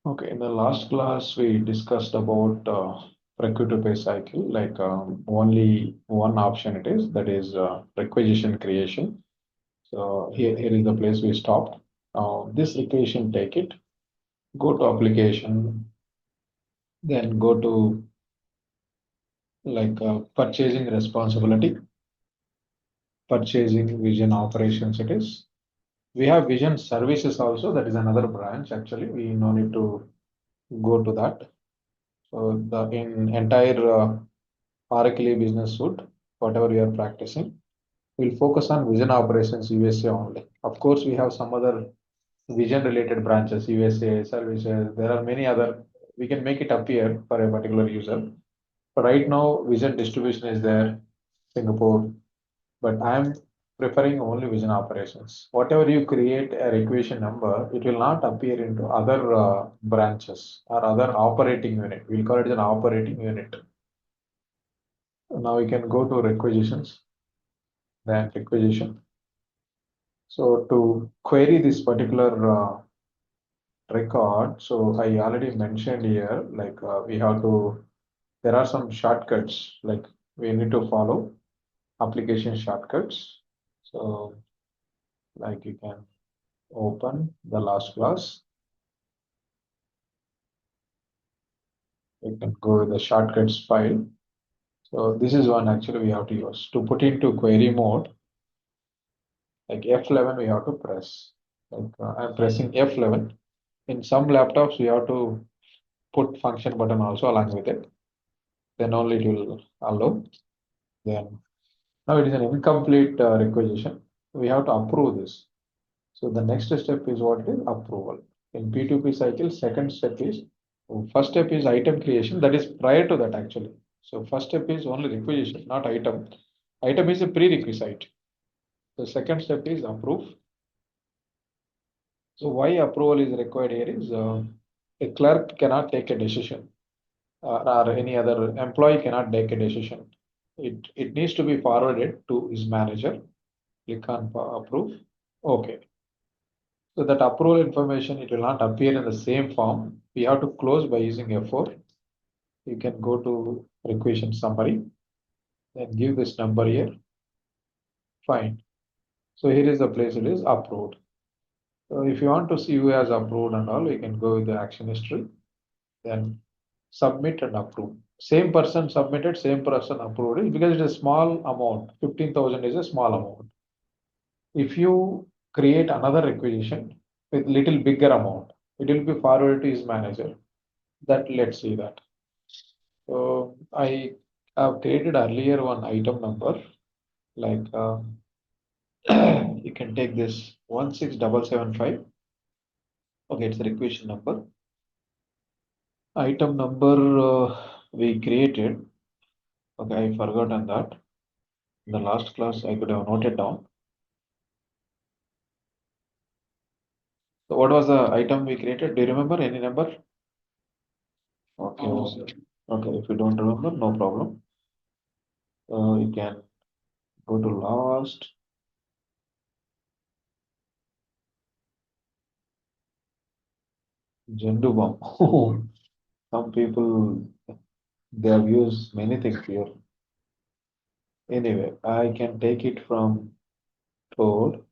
Okay, in the last class, we discussed about procure-to-pay cycle, like only one option it is, that is requisition creation. So here is the place we stopped. This equation, take it, go to application, then go to like purchasing responsibility, purchasing vision operations it is. We have vision services also, that is another branch actually. We no need to go to that. So the in entire Oracle business suite, whatever we are practicing, we'll focus on vision operations USA only. Of course, we have some other vision related branches, USA services. There are many other. We can make it appear for a particular user. But right now, vision distribution is there, Singapore. But I'm preferring only vision operations. Whatever you create a requisition number, it will not appear into other branches or other operating unit. We'll call it an operating unit. Now we can go to requisitions, then requisition. So to query this particular record, so I already mentioned here, like we have to, there are some shortcuts, like we need to follow application shortcuts. So like you can open the last class, you can go with the shortcuts file. So this is one actually we have to use to put into query mode, like F11 we have to press. Like I'm pressing F11. In some laptops, we have to put function button also along with it. Then only it will allow. Then now it is an incomplete requisition. We have to approve this. So the next step is what is approval. In P2P cycle, second step is first step is item creation. That is prior to that actually. So first step is only requisition, not item. Item is a prerequisite. The second step is approve. So why approval is required here is a clerk cannot take a decision or any other employee cannot take a decision. It needs to be forwarded to his manager. Click on approve. Okay. So that approval information, it will not appear in the same form. We have to close by using F4. You can go to requisition summary and give this number here. Fine. So here is the place it is approved. So if you want to see who has approved and all, you can go with the action history, then submit and approve. Same person submitted, same person approved it because it is a small amount. 15,000 is a small amount. If you create another requisition with little bigger amount, it will be forwarded to his manager. That let's see that. So I have created earlier one item number, like you can take this 16775. Okay, it's a requisition number. Item number we created. Okay, I forgot on that. In the last class, I could have noted down. So what was the item we created? Do you remember any number? Okay, okay. If you don't remember, no problem. You can go to last. Jendubam. Some people they have used many things here. Anyway, I can take it from Toad.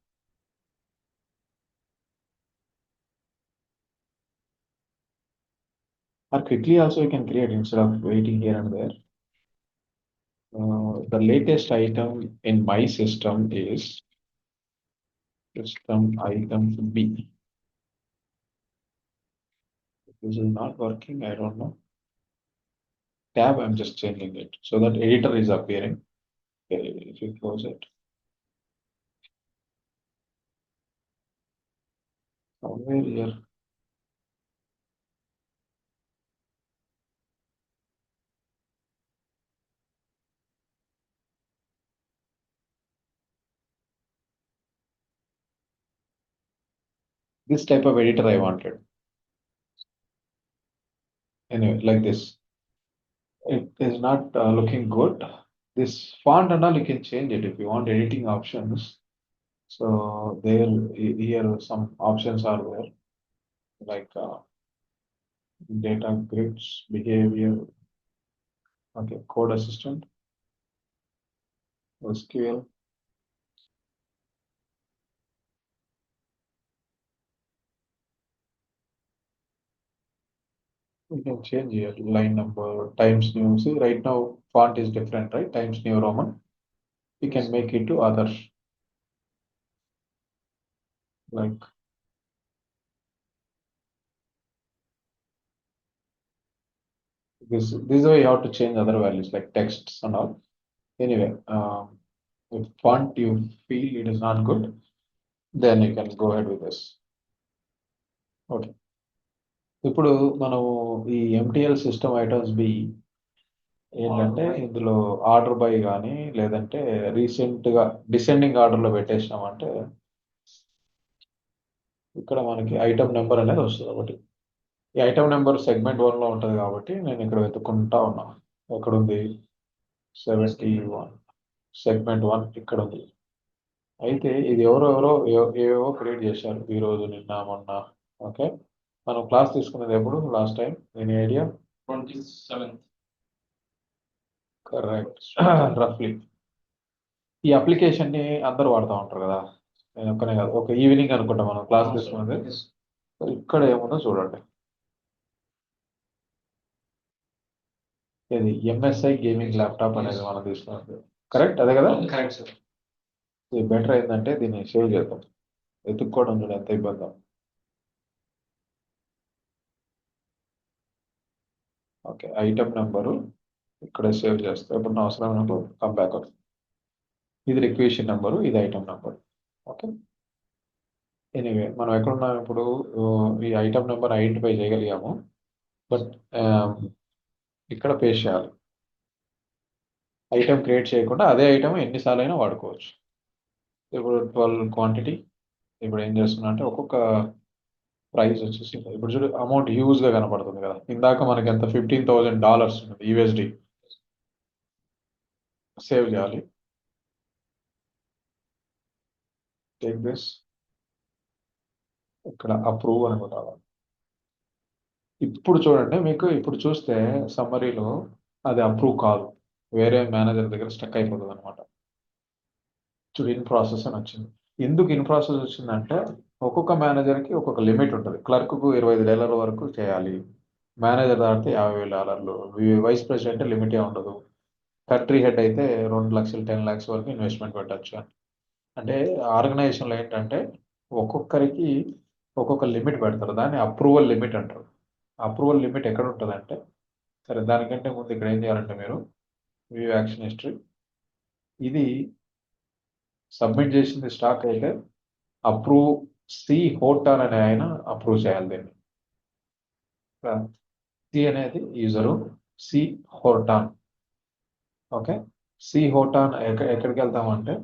Or quickly also you can create instead of waiting here and there. The latest item in my system is system item B. This is not working, I don't know. Tab, I'm just changing it so that editor is appearing. Okay, if you close it. Somewhere here. This type of editor I wanted. Anyway, like this. It is not looking good. This font and all, you can change it if you want editing options. So there, here some options are there, like data grids, behavior, okay, code assistant, SQL. We can change here line number, Times New. See, right now font is different, right? Times New Roman. We can make it to others. Like this is how you have to change other values like texts and all. Anyway, if font you feel it is not good, then you can go ahead with this. Okay. ఇప్పుడు మనం ఈ MTL system items B ఏంటంటే ఇందులో order by కానీ లేదంటే రీసెంట్గా descending ఆర్డర్లో పెట్టేసినామంటే ఇక్కడ మనకి ఐటమ్ నెంబర్ అనేది వస్తుంది ఒకటి. ఈ ఐటమ్ నెంబర్ సెగ్మెంట్ 1లో ఉంటుంది కాబట్టి నేను ఇక్కడ వెతుక్కుంటా ఉన్నా. ఎక్కడ ఉంది? 71 సెగ్మెంట్ 1 ఇక్కడ ఉంది. అయితే ఇది ఎవరెవరో ఏవేవో క్రియేట్ చేశారు ఈ రోజు నిన్న మొన్న. ఓకే, మనం క్లాస్ తీసుకున్నది ఎప్పుడు లాస్ట్ టైం? దీని ఐడియా 27th. కరెక్ట్. రఫ్లీ ఈ అప్లికేషన్ ని అందరూ వాడుతూ ఉంటారు కదా, నేను ఒక్కనే కాదు. ఒక ఈవినింగ్ అనుకుంటా మనం క్లాస్ తీసుకున్నది. ఇక్కడ ఏముందో చూడండి. ఇది MSI గేమింగ్ ల్యాప్టాప్ అనేది మనం తీసుకున్నది. కరెక్ట్, అదే కదా? Correct sir. ఇది బెటర్ ఏంటంటే దీన్ని సేవ్ చేద్దాం. వెతుక్కోవడం చూడ ఎంత ఇబ్బంది. ఓకే, ఐటమ్ నెంబరు ఇక్కడ సేవ్ చేస్తాం. ఎప్పుడు అవసరం ఉన్నప్పుడు కమ్ బ్యాక్ అవుతుంది. ఇది రిక్వెషన్ నెంబరు, ఇది ఐటమ్ నెంబర్. ఓకే, ఎనీవే మనం ఎక్కడున్నాం ఇప్పుడు? ఈ ఐటమ్ నెంబర్ ఐడెంటిఫై చేయగలిగాము, బట్ ఇక్కడ పేస్ట్ చేయాలి. ఐటమ్ క్రియేట్ చేయకుండా అదే ఐటమ్ ఎన్నిసార్లు అయినా వాడుకోవచ్చు. ఇప్పుడు 12 క్వాంటిటీ. ఇప్పుడు ఏం చేస్తున్నా అంటే ఒక్కొక్క ప్రైస్ వచ్చేసి ఇప్పుడు చూడు, అమౌంట్ హ్యూజ్గా కనపడుతుంది కదా. ఇందాక మనకి ఎంత $15,000 ఉంది USD. సేవ్ చేయాలి. టేక్ దిస్, ఇక్కడ అప్రూవ్ అని కొట్టాలి. ఇప్పుడు చూడండి, మీకు ఇప్పుడు చూస్తే సమ్మరీలో అది అప్రూవ్ కాదు, వేరే మేనేజర్ దగ్గర స్టక్ అయిపోతుంది అనమాట. చూడు, ఇన్ ప్రాసెస్ అని వచ్చింది. ఎందుకు ఇన్ ప్రాసెస్ వచ్చిందంటే ఒక్కొక్క మేనేజర్కి ఒక్కొక్క లిమిట్ ఉంటుంది. క్లర్క్కు $25,000 వరకు చేయాలి, మేనేజర్ దాటితే $50,000, వైస్ ప్రెసిడెంట్ లిమిటే ఉండదు, కంట్రీ హెడ్ అయితే 2 లక్షలు 10 lakhs వరకు ఇన్వెస్ట్మెంట్ పెట్టచ్చు. అంటే ఆర్గనైజేషన్లో ఏంటంటే ఒక్కొక్కరికి ఒక్కొక్క లిమిట్ పెడతారు, దాన్ని అప్రూవల్ లిమిట్ అంటారు. అప్రూవల్ లిమిట్ ఎక్కడ ఉంటుంది అంటే, సరే దానికంటే ముందు ఇక్కడ ఏం చేయాలంటే మీరు వ్యూ యాక్షన్ హిస్టరీ, ఇది సబ్మిట్ చేసింది స్టాక్ అయితే అప్రూవ్ సి హోటాన్ అనే ఆయన అప్రూవ్ చేయాలి దీన్ని. సి అనేది user, C Horton. Okay, C Horton ఎక్కడికి వెళ్తామంటే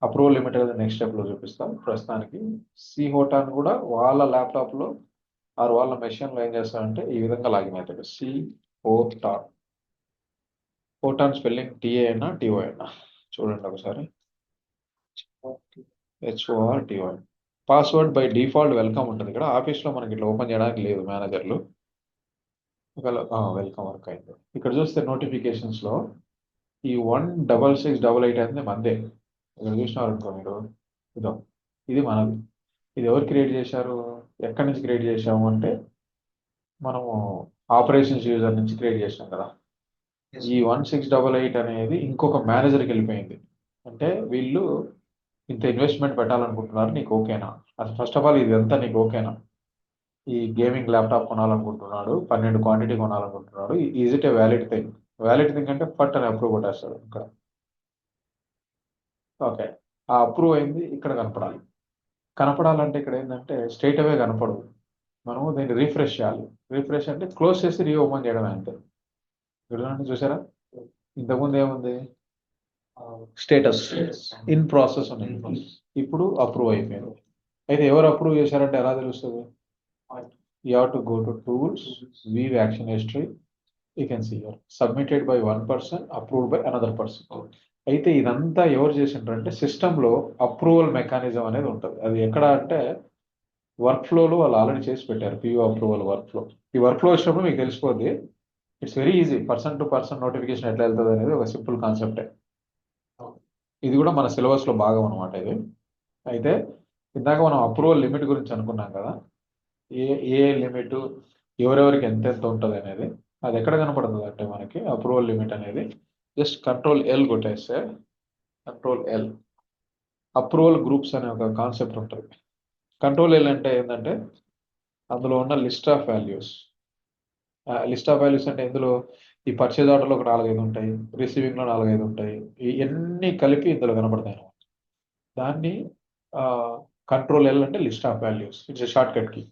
అప్రూవల్ లిమిట్ అనేది నెక్స్ట్ స్టెప్లో చూపిస్తాం. ప్రస్తుతానికి సి హోటాన్ కూడా వాళ్ళ ల్యాప్టాప్లో ఆరు వాళ్ళ మెషిన్లో ఏం చేస్తారంటే ఈ విధంగా లాగిన్ అవుతాడు. C Horton. Horton spelling TA అయినా TO అయినా చూడండి ఒకసారి. HORTO. Password by default welcome ఉంటుంది. ఇక్కడ ఆఫీస్లో మనకి ఇట్లా ఓపెన్ చేయడానికి లేదు మేనేజర్లు. వెల్కమ్ వర్క్ అయింది. ఇక్కడ చూస్తే నోటిఫికేషన్స్లో ఈ 16688 అనేది మందే. ఇక్కడ చూసినారు అనుకో మీరు, ఇదో ఇది మనది. ఇది ఎవరు క్రియేట్ చేశారు, ఎక్కడి నుంచి క్రియేట్ చేశాము అంటే మనము ఆపరేషన్స్ యూజర్ నుంచి క్రియేట్ చేసాం కదా. ఈ 1688 అనేది ఇంకొక మేనేజర్కి వెళ్ళిపోయింది. అంటే వీళ్ళు ఇంత ఇన్వెస్ట్మెంట్ పెట్టాలనుకుంటున్నారు, నీకు ఓకేనా? అసలు ఫస్ట్ ఆఫ్ ఆల్ ఇది అంతా నీకు ఓకేనా? ఈ గేమింగ్ ల్యాప్టాప్ కొనాలనుకుంటున్నాడు, 12 క్వాంటిటీ కొనాలనుకుంటున్నాడు. Is it a valid thing? Valid thing అంటే ఫట్ అని అప్రూవ్ కొట్టేస్తాడు ఇక్కడ. ఓకే, ఆ అప్రూవ్ అయింది ఇక్కడ కనపడాలి. కనపడాలంటే ఇక్కడ ఏంటంటే స్ట్రైట్ అవే కనపడదు, మనము దీన్ని రీఫ్రెష్ చేయాలి. రీఫ్రెష్ అంటే క్లోజ్ చేసి రీఓపెన్ చేయడం అంతే. చూడండి, చూసారా? ఇంతకుముందు ఏముంది? స్టేటస్ ఇన్ ప్రాసెస్ ఉంది, ఇప్పుడు అప్రూవ్ అయిపోయింది. అయితే ఎవరు అప్రూవ్ చేశారంటే ఎలా తెలుస్తుంది? You have to go to tools, view action history. You can see here submitted by 1 person, approved by another person. అయితే ఇదంతా ఎవరు చేసింటారంటే సిస్టంలో అప్రూవల్ మెకానిజం అనేది ఉంటుంది. అది ఎక్కడ అంటే వర్క్ ఫ్లోలో వాళ్ళు ఆల్రెడీ చేసి పెట్టారు పిఓ అప్రూవల్ వర్క్ ఫ్లో. ఈ వర్క్ ఫ్లో వచ్చినప్పుడు మీకు తెలిసిపోద్ది. It's very easy. Person to person notification ఎట్లా వెళ్తుంది అనేది ఒక సింపుల్ కాన్సెప్టే. ఇది కూడా మన సిలబస్లో భాగం అనమాట ఇది. అయితే ఇందాక మనం అప్రూవల్ లిమిట్ గురించి అనుకున్నాం కదా, ఏ ఏ లిమిట్ ఎవరెవరికి ఎంత ఉంటుంది అనేది. అది ఎక్కడ కనపడుతుంది అంటే మనకి అప్రూవల్ లిమిట్ అనేది జస్ట్ కంట్రోల్ L కొట్టేస్తే కంట్రోల్ L అప్రూవల్ గ్రూప్స్ అనే ఒక కాన్సెప్ట్ ఉంటుంది. కంట్రోల్ L అంటే ఏంటంటే అందులో ఉన్న లిస్ట్ ఆఫ్ వాల్యూస్. అంటే ఇందులో ఈ పర్చేజ్ ఆర్డర్లో ఒక 4-5 ఉంటాయి, రిసీవింగ్లో 4-5 ఉంటాయి, ఇవన్నీ కలిపి ఇందులో కనపడతాయి అన్నమాట. దాన్ని కంట్రోల్ L అంటే list of values. It's short cut కి.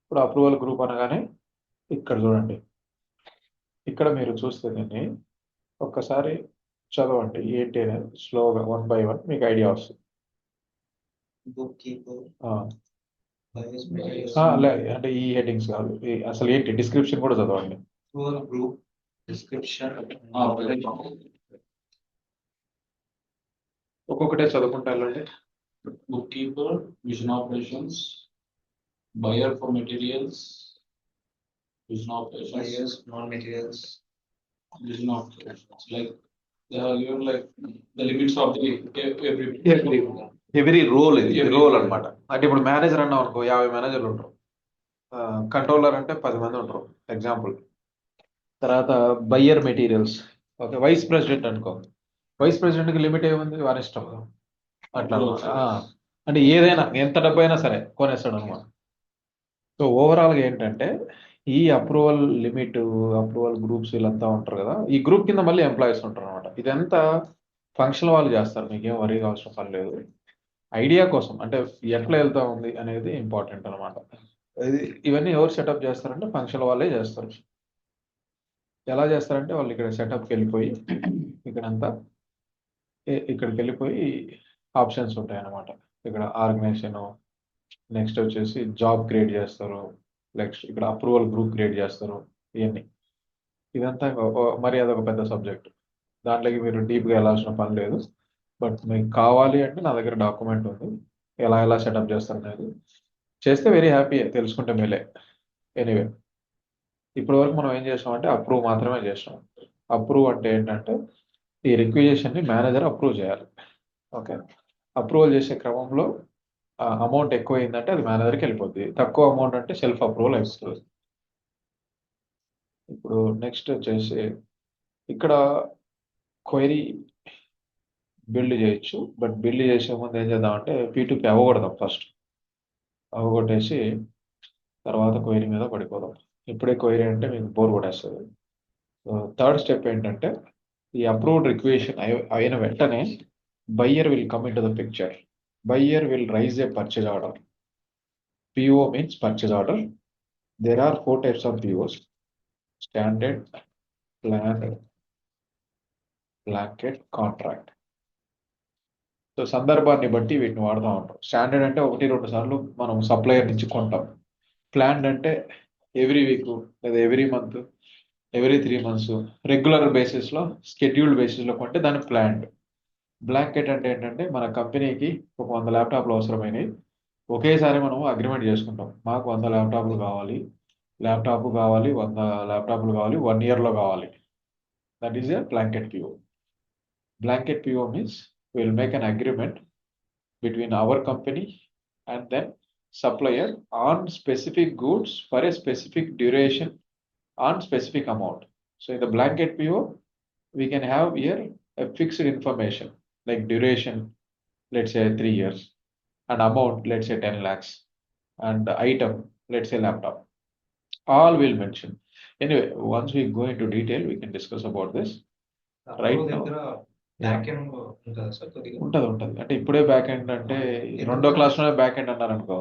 ఇప్పుడు అప్రూవల్ గ్రూప్ అనగానే ఇక్కడ చూడండి, ఇక్కడ మీరు చూస్తే దీన్ని ఒక్కసారి చదవండి ఏంటి అనేది స్లోగా 1 by 1 మీకు ఐడియా వస్తుంది. అంటే ఈ హెడ్డింగ్స్ కాదు, అసలు ఏంటి డిస్క్రిప్షన్ కూడా చదవండి. గ్రూప్ డిస్క్రిప్షన్ ఒక్కొక్కటే చదువుకుంటా వెళ్ళండి. Book keeper, vision operations, buyer for materials, vision operations, buyers, non-materials, vision operations. Like they have given like the limits of the every role. ఇది రోల్ అనమాట. అంటే ఇప్పుడు మేనేజర్ అన్నాం అనుకో, 50 మేనేజర్లు ఉంటారు. కంట్రోలర్ అంటే 10 మంది ఉంటారు ఎగ్జాంపుల్. తర్వాత buyer materials, okay. Vice president అనుకో, వైస్ ప్రెసిడెంట్కి లిమిట్ ఏముంది, వారి ఇష్టం అట్లా అనమాట. అంటే ఏదైనా ఎంత డబ్బు అయినా సరే కొనేస్తాడు అనమాట. సో ఓవరాల్గా ఏంటంటే ఈ అప్రూవల్ లిమిట్, అప్రూవల్ గ్రూప్స్ వీళ్ళంతా ఉంటారు కదా, ఈ గ్రూప్ కింద మళ్ళీ ఎంప్లాయీస్ ఉంటారు అనమాట. ఇదంతా ఫంక్షన్ వాళ్ళు చేస్తారు, మీకేం వరీ కావాల్సిన పని లేదు. ఐడియా కోసం అంటే ఎట్లా వెళ్తా ఉంది అనేది ఇంపార్టెంట్ అనమాట. ఇవన్నీ ఎవరు సెటప్ చేస్తారంటే ఫంక్షన్ వాళ్ళే చేస్తారు. ఎలా చేస్తారంటే వాళ్ళు ఇక్కడ సెటప్కి వెళ్ళిపోయి ఇక్కడంతా ఇక్కడికి వెళ్ళిపోయి ఆప్షన్స్ ఉంటాయి అన్నమాట. ఇక్కడ ఆర్గనైజేషన్, నెక్స్ట్ వచ్చేసి జాబ్ క్రియేట్ చేస్తారు, నెక్స్ట్ ఇక్కడ అప్రూవల్ గ్రూప్ క్రియేట్ చేస్తారు. ఇవన్నీ ఇదంతా మరి అదొక పెద్ద సబ్జెక్ట్. దాంట్లోకి మీరు డీప్గా వెళ్ళాల్సిన పని లేదు. బట్ మీకు కావాలి అంటే నా దగ్గర డాక్యుమెంట్ ఉంది, ఎలా సెటప్ చేస్తారు అనేది. చేస్తే వెరీ హ్యాపీ, తెలుసుకుంటే మేలే. ఎనీవే, ఇప్పటి వరకు మనం ఏం చేసామంటే అప్రూవ్ మాత్రమే చేసాం. అప్రూవ్ అంటే ఏంటంటే ఈ రిక్విజిషన్ని మేనేజర్ అప్రూవ్ చేయాలి. ఓకే. అప్రూవల్ చేసే క్రమంలో అమౌంట్ ఎక్కువ అయిందంటే అది మేనేజర్కి వెళ్ళిపోద్ది, తక్కువ అమౌంట్ అంటే సెల్ఫ్ అప్రూవల్ అయిపోతుంది. ఇప్పుడు నెక్స్ట్ వచ్చేసి ఇక్కడ క్వైరీ బిల్డ్ చేయొచ్చు. బట్ బిల్డ్ చేసే ముందు ఏం చేద్దామంటే P2P అవ్వకూడదాం. ఫస్ట్ అవ్వగొట్టేసి తర్వాత క్వైరీ మీద పడిపోదాం. ఇప్పుడే క్వైరీ అంటే మీకు బోర్ కొట్టేస్తుంది. సో థర్డ్ స్టెప్ ఏంటంటే ఈ అప్రూవ్డ్ రిక్వెషన్ అయిన వెంటనే buyer will come in to the picture. Buyer will raise a purchase order. PO means purchase order. There are 4 types of POs: standard, planned, blanket, contract. So సందర్భాన్ని బట్టి వీటిని వాడుతూ ఉంటాం. Standard అంటే 1-2 సార్లు మనం సప్లయర్ నుంచి కొంటాం. ప్లాన్డ్ అంటే ఎవ్రీ వీక్ లేదా every month, every 3 months regular బేసిస్లో, స్కెడ్యూల్డ్ బేసిస్లో కొంటే దాన్ని ప్లాన్డ్. బ్లాంకెట్ అంటే ఏంటంటే మన కంపెనీకి ఒక 100 ల్యాప్టాప్లు అవసరమైనవి, ఒకేసారి మనం అగ్రిమెంట్ చేసుకుంటాం. మాకు 100 ల్యాప్టాప్లు కావాలి, 100 ల్యాప్టాప్లు కావాలి, 1 yearలో కావాలి. That is a blanket PO. Blanket PO means will make an agreement between our company and then supplier on specific goods for a specific duration on specific amount. So in the blanket PO we can have here a fixed information like duration, let's say 3 years, and amount, let's say 10 lakhs, and item, let's say laptop. All will mention. Anyway, once we go into detail, we can discuss about this. Right now, ఉంటుంది. అంటే ఇప్పుడే back end అంటే 2వ క్లాస్లోనే back end అన్నారు అనుకో,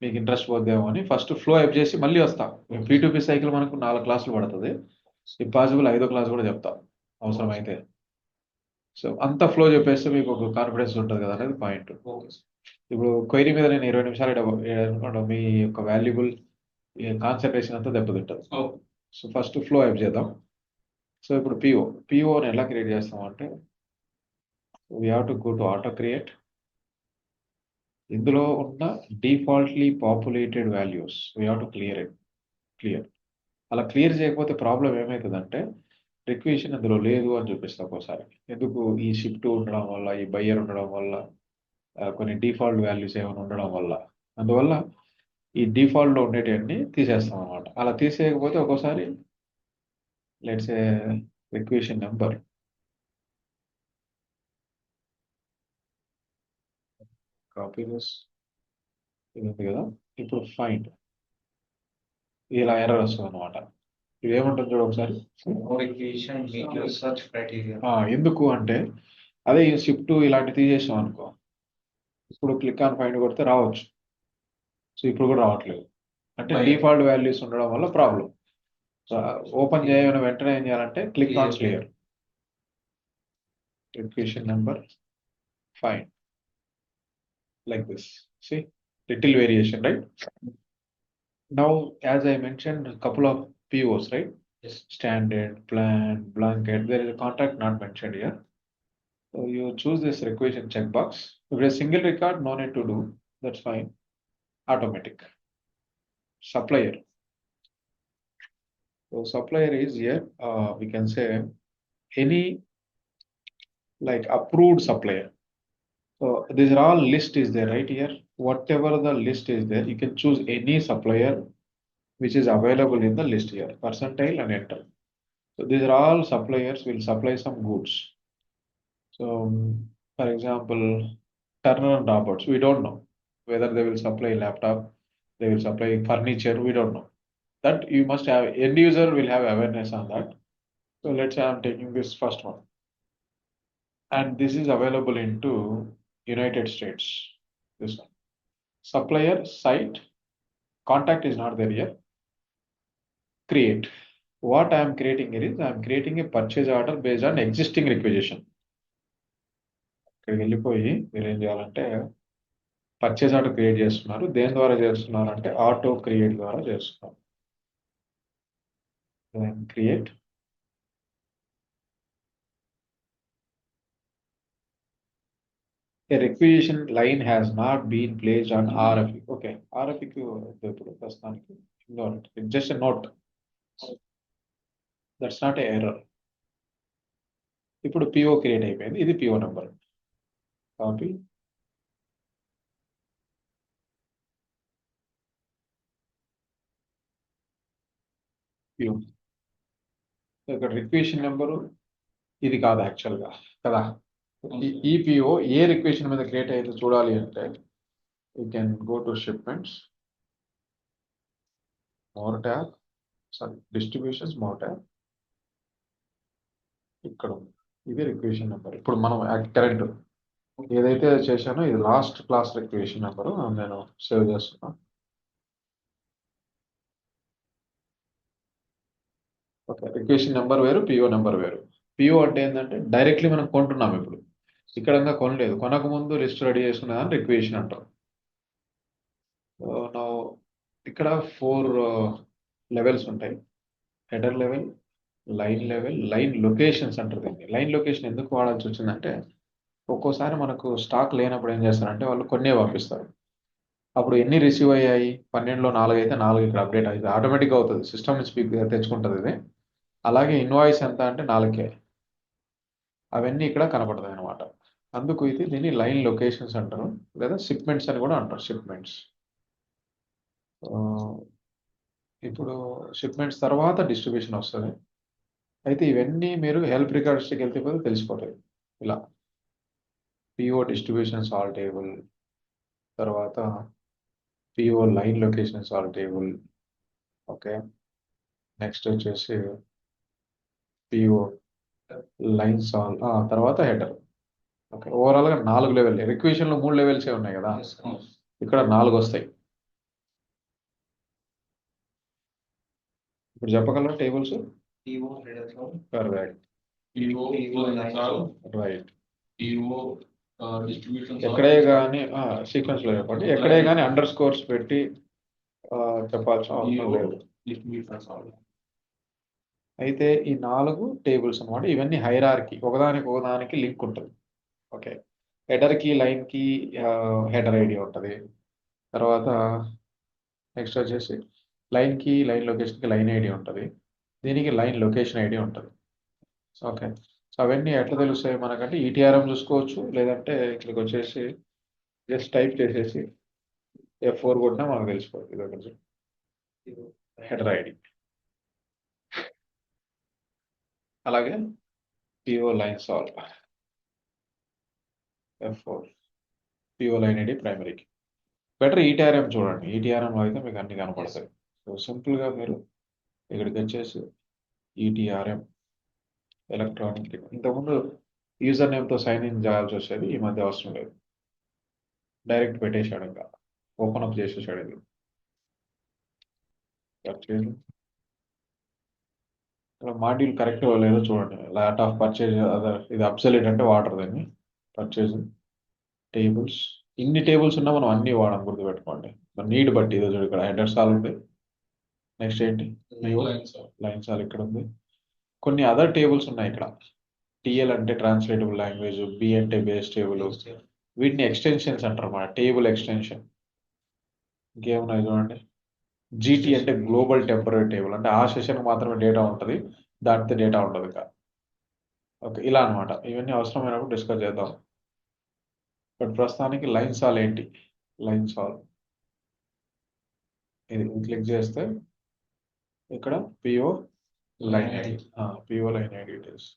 మీకు interest పోద్దేమో అని first floor up చేసి మళ్ళీ వస్తాం. P2P సైకిల్ మనకు 4 క్లాసులు పడుతుంది. ఇఫ్ పాసిబుల్ 5వ క్లాస్ కూడా చెప్తాం అవసరమైతే. సో అంత ఫ్లో చెప్పేస్తే మీకు ఒక కాన్ఫిడెన్స్ ఉంటుంది కదా అనేది పాయింట్. ఇప్పుడు క్వైరీ మీద నేను 20 నిమిషాలు మీ యొక్క వాల్యుబుల్ కాన్సన్ట్రేషన్ అంతా దెబ్బతింటుంది. సో ఫస్ట్ ఫ్లో యాప్ చేద్దాం. సో ఇప్పుడు పిఓని ఎలా క్రియేట్ చేస్తాం అంటే we have to go to auto create. ఇందులో ఉన్న defaultly populated values we have to clear. అలా క్లియర్ చేయకపోతే ప్రాబ్లం ఏమవుతుందంటే రిక్వేషన్ అందులో లేదు అని చూపిస్తాం ఒకసారి. ఎందుకు ఈ షిఫ్ట్ ఉండడం వల్ల, ఈ బయ్యర్ ఉండడం వల్ల, కొన్ని డిఫాల్ట్ వాల్యూస్ ఏమైనా ఉండడం వల్ల, అందువల్ల ఈ డిఫాల్ట్లో ఉండేటివన్నీ తీసేస్తాం అనమాట. అలా తీసేయకపోతే ఒక్కోసారి let's A requisition number copy this, ఇది ఉంది కదా. ఇప్పుడు ఫైండ్, ఇలా ఎర్రర్ వస్తుంది అనమాట. ఇది ఏముంటుంది చూడ ఒకసారి. ఎందుకు అంటే అదే ఈ షిఫ్ట్ ఇలాంటి తీసేసాం అనుకో, ఇప్పుడు క్లిక్ ఆన్ ఫైండ్ కొడితే రావచ్చు. సో ఇప్పుడు కూడా రావట్లేదు అంటే డిఫాల్ట్ వాల్యూస్ ఉండడం వల్ల ప్రాబ్లం. సో ఓపెన్ చేయని వెంటనే ఏం చేయాలంటే click on clear, requisition number, find, like this. See, little variation, right? Now, as I mentioned, a couple of POs, right? Yes. Standard, plan, blanket. There is a contract not mentioned here. So you choose this requisition checkbox. If it's a single record, no need to do. That's fine. Automatic. Supplier. So supplier is here. We can say any like approved supplier. So these are all list is there right here. Whatever the list is there, you can choose any supplier which is available in the list here, percentile and enter. So these are all suppliers will supply some goods. So for example, Turner and Roberts, we don't know whether they will supply laptop, they will supply furniture, we don't know. That you must have, end user will have awareness on that. So let's say I'm taking this first one. And this is available into United States, this one. Supplier site, contact is not there here. Create. What I am creating here is I am creating a purchase order based on existing requisition. ఇక్కడికి వెళ్ళిపోయి మీరు ఏం చేయాలంటే purchase order create చేస్తున్నారు. దేని ద్వారా చేస్తున్నారు అంటే ఆటో క్రియేట్ ద్వారా చేస్తున్నారు. Create, a requisition line has not been placed on RFQ. Okay, RFQ ఇప్పుడు ప్రస్తుతానికి ignore it. It's just a note. That's not a error. ఇప్పుడు PO క్రియేట్ అయిపోయింది. ఇది PO నెంబర్. Copy, PO. ఇక్కడ రిక్వేషన్ నెంబరు ఇది కాదు యాక్చువల్గా కదా. ఈ PO ఏ రిక్వేషన్ మీద క్రియేట్ అయితే చూడాలి అంటే you can go to shipments, more tab, sorry distributions, more tab. ఇక్కడ ఉంది, ఇది రిక్వేషన్ నెంబర్. ఇప్పుడు మనం కరెంట్ ఏదైతే చేశానో ఇది లాస్ట్ క్లాస్ రిక్వేషన్ నెంబరు నేను సేవ్ చేస్తున్నా. ఓకే, రిక్వేషన్ నెంబర్ వేరు, PO నెంబర్ వేరు. PO అంటే ఏంటంటే డైరెక్ట్లీ మనం కొంటున్నాం. ఇప్పుడు ఇక్కడ కొనలేదు, కొనక ముందు లిస్ట్ రెడీ చేసుకునేదాన్ని రిక్వేషన్ అంటారు. ఇక్కడ 4 లెవెల్స్ ఉంటాయి. Header level, line level, line locations అంటారు దీన్ని. లైన్ లొకేషన్ ఎందుకు వాడాల్సి వచ్చిందంటే ఒక్కోసారి మనకు స్టాక్ లేనప్పుడు ఏం చేస్తారంటే వాళ్ళు కొన్నే పంపిస్తారు. అప్పుడు ఎన్ని రిసీవ్ అయ్యాయి, 12లో 4 అయితే 4 ఇక్కడ అప్డేట్ అవుతుంది, ఆటోమేటిక్గా అవుతుంది, సిస్టమ్ స్పీక్ తెచ్చుకుంటుంది ఇది. అలాగే ఇన్వాయిస్ ఎంత అంటే 4కే, అవన్నీ ఇక్కడ కనపడతాయి అనమాట. అందుకు ఇది దీన్ని లైన్ లొకేషన్స్ అంటారు, లేదా షిప్మెంట్స్ అని కూడా అంటారు. షిప్మెంట్స్, ఇప్పుడు షిప్మెంట్స్ తర్వాత డిస్ట్రిబ్యూషన్ వస్తుంది. అయితే ఇవన్నీ మీరు హెల్ప్ రికార్డ్స్కి వెళ్తే తెలిసిపోతాయి. ఇలా PO డిస్ట్రిబ్యూషన్స్ ఆల్ టేబుల్, తర్వాత PO line locations all table. Okay, next వచ్చేసి PO లైన్స్ ఆల్, తర్వాత హెడర్. ఓకే, ఓవరాల్గా 4 లెవెల్. రిక్వేషన్లో 3 లెవెల్సే ఉన్నాయి కదా, ఇక్కడ 4 వస్తాయి. ఇప్పుడు చెప్పగలరా టేబుల్స్? Correct, right. ఎక్కడే కానీ సీక్వెన్స్ లో చెప్పండి, ఎక్కడే కానీ అండర్ స్కోర్స్ పెట్టి చెప్పాల్సిన అవసరం లేదు. అయితే ఈ 4 టేబుల్స్ అన్నమాట. ఇవన్నీ హైరార్కీ, ఒకదానికి లింక్ ఉంటుంది. ఓకే, హెడర్కి లైన్కి హెడర్ ఐడి ఉంటుంది. తర్వాత నెక్స్ట్ వచ్చేసి లైన్కి లైన్ లొకేషన్కి లైన్ ఐడి ఉంటుంది. దీనికి లైన్ లొకేషన్ ఐడి ఉంటుంది. ఓకే. సో అవన్నీ ఎట్లా తెలుస్తాయి మనకంటే ఈటీఆర్ఎం చూసుకోవచ్చు, లేదంటే ఇక్కడికి వచ్చేసి జస్ట్ టైప్ చేసేసి F4 కొట్టినా మనకు తెలిసిపోతుంది. ఇది ఒకటి హెడర్ ఐడి. అలాగే PO line solve F4 PO line ID primary key. Better ETRM చూడండి. ఈటీఆర్ఎంలో అయితే మీకు అన్ని కనపడతాయి. సో సింపుల్గా మీరు ఇక్కడికి వచ్చేసి ఈటీఆర్ఎం ఎలక్ట్రానిక్, ఇంతకుముందు యూజర్ నేమ్తో సైన్ ఇన్ చేయాల్సి వచ్చేది, ఈ మధ్య అవసరం లేదు. డైరెక్ట్ పెట్టేశాడు, ఇంకా ఓపెన్ అప్ చేసేసాడు. ఇది పర్చేజ్ మాడ్యూల్ కరెక్ట్ లేదో చూడండి. లాట్ ఆఫ్ పర్చేజ్ అదర్, ఇది అబ్సల్యూట్ అంటే వాటర్ దాన్ని. పర్చేజ్ టేబుల్స్, ఇన్ని టేబుల్స్ ఉన్నా మనం అన్ని వాడడం గుర్తుపెట్టుకోండి. నీడ్ బట్టి ఇదో చూడు, ఇక్కడ హెడర్ సాల్ ఉంది. నెక్స్ట్ ఏంటి, లైన్ సాల్ ఇక్కడ ఉంది. కొన్ని అదర్ టేబుల్స్ ఉన్నాయి ఇక్కడ. టిఎల్ అంటే ట్రాన్స్లేటబుల్ లాంగ్వేజ్, బి అంటే బేస్ టేబుల్, వీటిని ఎక్స్టెన్షన్స్ అంటారు అన్నమాట. Table extension. ఇంకేమున్నాయి చూడండి. జీటీ అంటే గ్లోబల్ టెంపరీ టేబుల్, అంటే ఆ సెషన్కి మాత్రమే డేటా ఉంటుంది, దాటితే డేటా ఉండదు ఇంకా. ఓకే, ఇలా అనమాట. ఇవన్నీ అవసరమైనప్పుడు డిస్కస్ చేద్దాం. బట్ ప్రస్తుతానికి లైన్ సాల్ ఏంటి, లైన్ సాల్ ఇది క్లిక్ చేస్తే ఇక్కడ PO line ID, PO line ID details.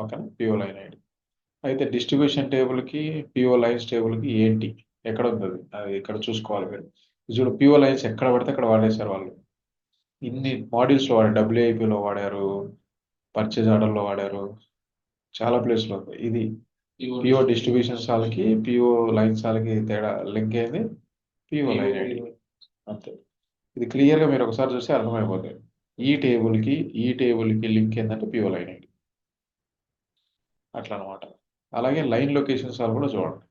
ఓకేనా, పిఓ లైన్ ఐడి. అయితే డిస్ట్రిబ్యూషన్ టేబుల్కి పిఓ లైన్స్ టేబుల్కి ఏంటి, ఎక్కడ ఉంది అది ఇక్కడ చూసుకోవాలి మీరు. చూడు, పిఓ లైన్స్ ఎక్కడ పడితే అక్కడ వాడేశారు వాళ్ళు. ఇన్ని మాడ్యూల్స్లో వాడారు, డబ్ల్యూఐపిలో వాడారు, పర్చేజ్ ఆర్డర్లో వాడారు, చాలా ప్లేస్లో ఉంది. ఇది పిఓ డిస్ట్రిబ్యూషన్ సాల్కి పిఓ లైన్ సాల్కి తేడా లింక్ అయింది పిఓ లైన్ ఐడి, అంతే. ఇది క్లియర్గా మీరు ఒకసారి చూస్తే అర్థమైపోతుంది. ఈ టేబుల్కి లింక్ ఏంటంటే పిఓ లైన్ ఐడి, అట్లా అనమాట. అలాగే లైన్ లొకేషన్ సాల్ కూడా చూడండి.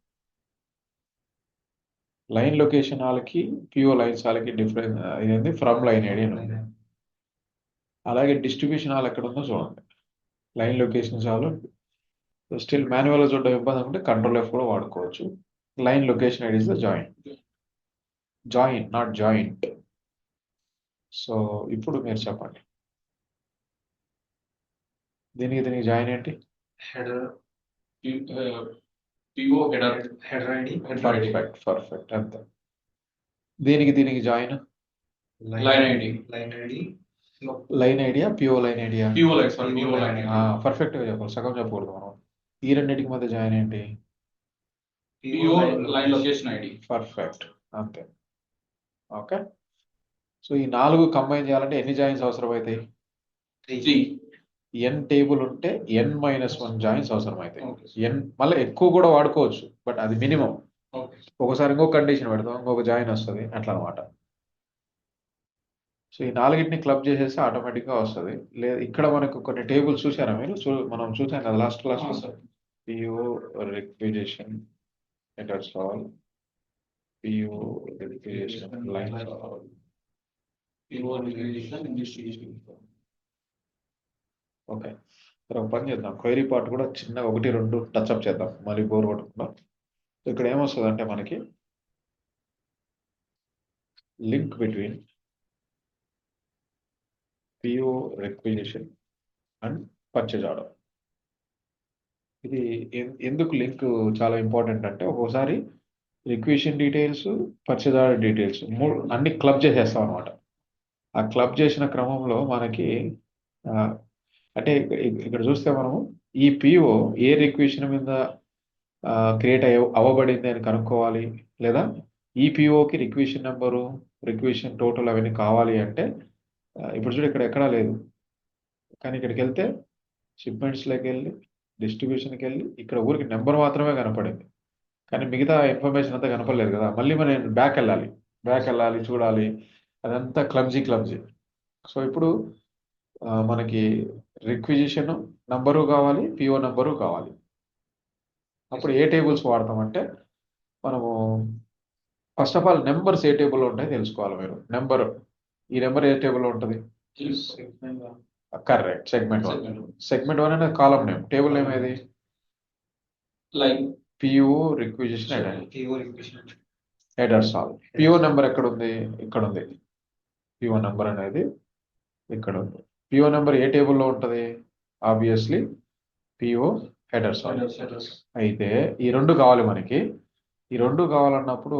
లైన్ లొకేషన్ వాళ్ళకి పిఓ లైన్ సాల్కి డిఫరెన్స్ ఏంది, ఫ్రమ్ లైన్ ఐడి అని ఉంది. అలాగే డిస్ట్రిబ్యూషన్ హాల్ ఎక్కడ ఉందో చూడండి. లైన్ లొకేషన్ సాల్ స్టిల్ మాన్యువల్గా చూడడం ఇబ్బంది అనుకుంటే కంట్రోల్ F కూడా వాడుకోవచ్చు. Line location ID is the join not joint. So ఇప్పుడు మీరు చెప్పండి, దీనికి జాయిన్ ఏంటి, header, PO header ID, perfect అంతే. దీనికి join line ID, line idea PO line idea, PO line, sorry PO line ID. పర్ఫెక్ట్గా చెప్పాలి, సగం చెప్పకూడదు మనం. ఈ రెండింటికి మధ్య జాయిన్ ఏంటి, PO line location ID. Perfect, అంతే. ఓకే. సో ఈ 4 కంబైన్ చేయాలంటే ఎన్ని జాయిన్స్ అవసరం అవుతాయి, 3. ఎన్ టేబుల్ ఉంటే N-1 జాయిన్స్ అవసరం అవుతాయి. ఎన్ మళ్ళీ ఎక్కువ కూడా వాడుకోవచ్చు, బట్ అది మినిమం. ఒకసారి ఇంకొక కండిషన్ పెడతాం, ఇంకొక జాయిన్ వస్తుంది, అట్లా అనమాట. సో ఈ 4ని క్లబ్ చేసేస్తే ఆటోమేటిక్గా వస్తుంది. లేదా ఇక్కడ మనకు కొన్ని టేబుల్స్ చూసారా మీరు, మనం చూసాం కదా last class. PO requisition header solve, PO requisition line solve, PO requisition distribution. Okay. ఒక పని చేద్దాం, క్వైరీ పార్ట్ కూడా చిన్న 1-2 టచ్అప్ చేద్దాం, మళ్ళీ బోర్ కొట్టకుండా. ఇక్కడ ఏమొస్తుంది అంటే మనకి link between PO requisition and purchase order. ఇది ఎందుకు లింక్ చాలా ఇంపార్టెంట్ అంటే, ఒక్కోసారి requisition details, purchase order details అన్ని క్లబ్ చేసేస్తాం అనమాట. ఆ క్లబ్ చేసిన క్రమంలో మనకి అంటే ఇక్కడ చూస్తే మనము ఈ పిఓ ఏ రిక్విజిషన్ మీద క్రియేట్ అవ్వబడింది అని కనుక్కోవాలి, లేదా ఈ పిఓకి రిక్విజిషన్ నెంబరు, రిక్విజిషన్ టోటల్ అవన్నీ కావాలి అంటే, ఇప్పుడు చూడు ఇక్కడ ఎక్కడా లేదు, కానీ ఇక్కడికి వెళ్తే షిప్మెంట్స్లోకి వెళ్ళి డిస్ట్రిబ్యూషన్కి వెళ్ళి ఇక్కడ ఊరికి నెంబర్ మాత్రమే కనపడింది, కానీ మిగతా ఇన్ఫర్మేషన్ అంతా కనపడలేదు కదా. మళ్ళీ మనం బ్యాక్ వెళ్ళాలి చూడాలి, అదంతా క్లమ్జీ. సో ఇప్పుడు మనకి రిక్విజిషన్ నంబరు కావాలి, పిఓ నంబరు కావాలి. అప్పుడు ఏ టేబుల్స్ వాడతామంటే, మనము ఫస్ట్ ఆఫ్ ఆల్ నెంబర్స్ ఏ టేబుల్లో ఉంటాయో తెలుసుకోవాలి మీరు. ఈ నెంబర్ ఏ టేబుల్లో ఉంటుంది, కరెక్ట్, సెగ్మెంట్ 1. segment 1. సెగ్మెంట్ 1 అనేది కాలం నేమ్, టేబుల్ నేమ్ ఏది? Like PO requisition header, PO requisition. Header సాల్. పిఓ నెంబర్ ఎక్కడ ఉంది? ఇక్కడ ఉంది. పిఓ నెంబర్ అనేది ఇక్కడ ఉంది. పిఓ నెంబర్ ఏ టేబుల్లో ఉంటుంది? ఆబ్వియస్లీ పిఓ హెడర్ సాల్. headers. అయితే ఈ రెండు కావాలి మనకి. ఈ రెండు కావాలన్నప్పుడు